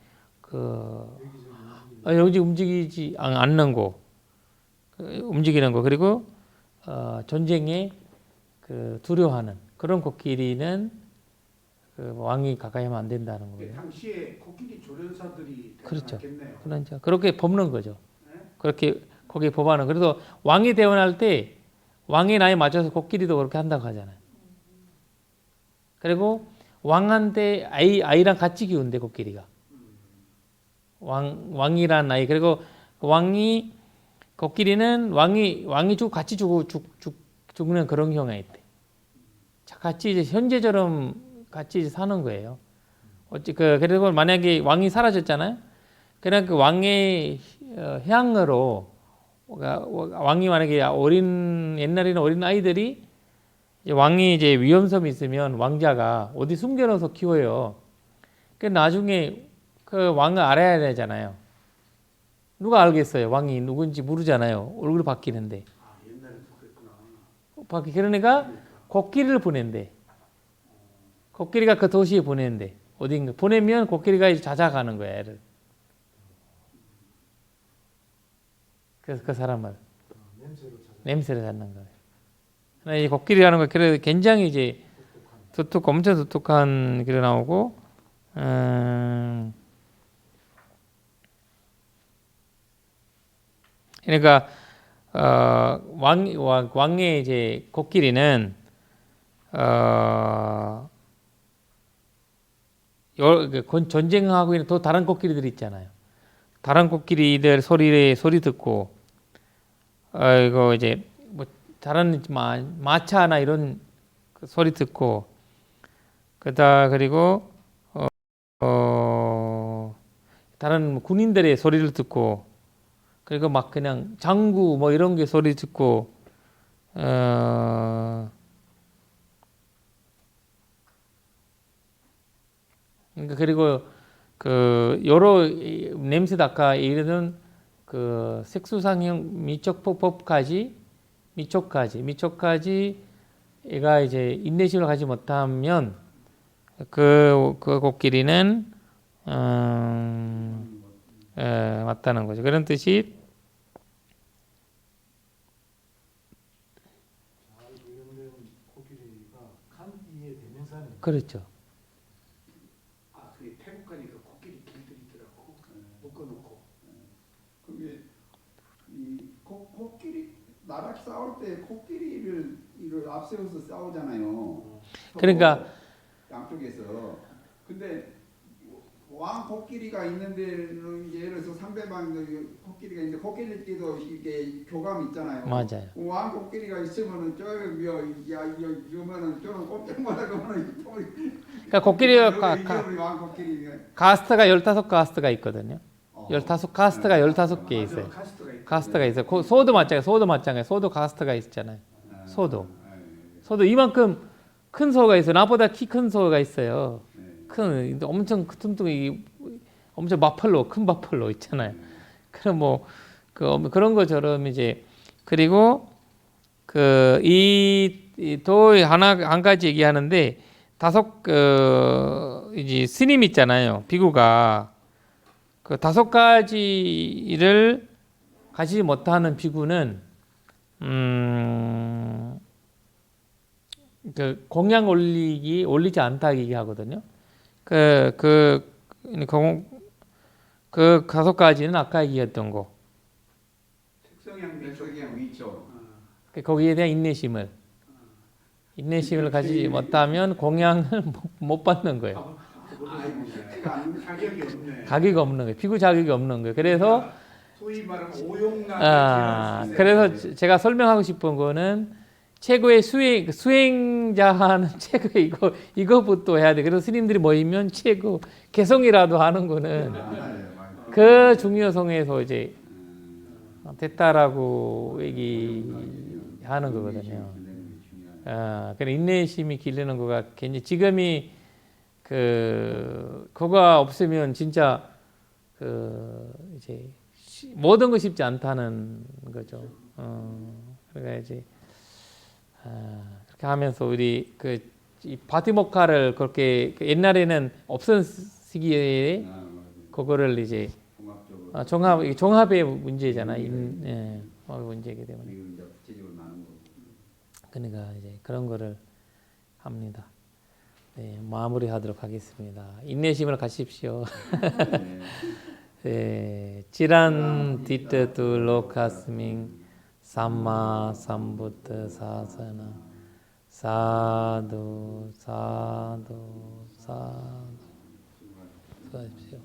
여기 움직이지 않는 거, 움직이는 거, 그리고 전쟁에 두려워하는 그런 코끼리는 왕이 가까이 하면 안 된다는 거예요. 당시에 코끼리 조련사들이 그렇죠. 대단했겠네요. 그렇죠. 그렇게 법는 거죠. 네? 그렇게 거기에 법하는. 그래서 왕이 대원할 때 왕의 나이에 맞춰서 코끼리도 그렇게 한다고 하잖아요. 그리고 왕한테 아이랑 같이 키운대 코끼리가. 왕이란 아이. 그리고 코끼리는 왕이 죽고 같이 죽는 그런 경우가 있대. 같이 이제 현재처럼 같이 이제 사는 거예요. 그리고 만약에 왕이 사라졌잖아요. 그냥 그 왕의 향으로 왕이 만약에 옛날에는 어린 아이들이 왕이 이제 위험성이 있으면 왕자가 어디 숨겨놓아서 키워요. 그 나중에 그 왕을 알아야 되잖아요. 누가 알겠어요? 왕이 누군지 모르잖아요. 얼굴이 바뀌는데. 옛날에 그랬구나. 그러니까 코끼리를 보낸대. 코끼리가 그 도시에 보낸대. 어딘가 보내면 코끼리가 이제 찾아가는 거야, 애를. 그래서 그 사람을 냄새를 찾는 거예요. 이 코끼리라는 거 그래 굉장히 이제 엄청 독특한 게 나오고, 그러니까 왕의 이제 코끼리는 전쟁하고 있는 또 다른 코끼리들이 있잖아요. 다른 코끼리들 소리 듣고 이거 이제 뭐 다른 마차나 이런 소리 듣고 그리고 다른 군인들의 소리를 듣고 그리고 막 그냥 장구 뭐 이런 게 소리 듣고 그러니까 그리고 여러 냄새도 아까 이르는 색수상형 미촉까지 얘가 이제 인내심을 가지 못하면 그 코끼리는 맞다는 거죠. 그런 뜻이 잘 훈련된 코끼리가 간이의 대명사네요. 그렇죠. 태국 가니까 코끼리 길들이 있더라고. 묶어놓고. 그게 코끼리 나락 싸울 때 코끼리를 이걸 앞세워서 싸우잖아요. 그러니까 양쪽에서. 근데 왕 코끼리가 있는 데는 예를 들어서 상대방 코끼리가 있는데 코끼리끼리도 이게 교감 있잖아요. 맞아요. 왕 코끼리가 있으면은 이러면은 저는 꼼짝 못하고는 그러니까 코끼리가 왕 코끼리 가스트가 15가스트가 있거든요. 카스트가 15개 있어요. 카스트가 있어요. 소도 마찬가지예요. 소도 카스트가 있잖아요. 소도 이만큼 큰 소가 있어요. 나보다 키 큰 소가 있어요. 큰 엄청 튼튼이 엄청 큰 바플로 있잖아요. 그럼 뭐 그런 것처럼 이제 그리고 또 한 가지 얘기하는데 이제 스님 있잖아요. 비구가 그 5가지를 가지지 못하는 비구는 그 공양 올리지 않다 얘기하거든요. 그 5가지는 아까 얘기했던 거. 색성향 위초. 거기에 대한 인내심을 가지지 못하면 공양을 못 받는 거예요. 자격이 없네. 자격이 없는 거예요. 비구 자격이 없는 거예요. 그래서 소위 말하면 오용락을 그래서 제가 설명하고 싶은 거는 최고의 수행자는 최고의 이거부터 해야 돼. 그래서 스님들이 모이면 최고 개성이라도 하는 거는 그 중요성에서 이제 됐다라고 얘기하는 거거든요. 그래 인내심이 기르는 거가 굉장히 지금이 그거가 없으면 진짜 이제 모든 거 쉽지 않다는 거죠. 그러니까 이제 그렇게 하면서 우리 이 바티모카를 그렇게 옛날에는 없던 시기에 그거를 이제 종합의 문제잖아요. 문제이기 때문에. 그러니까 이제 그런 거를 합니다. 네, 마무리하도록 하겠습니다. 인내심을 가십시오. 네, 지란 디트 둘로카스밍 삼마 삼부트 사사나 사두 수고하십시오.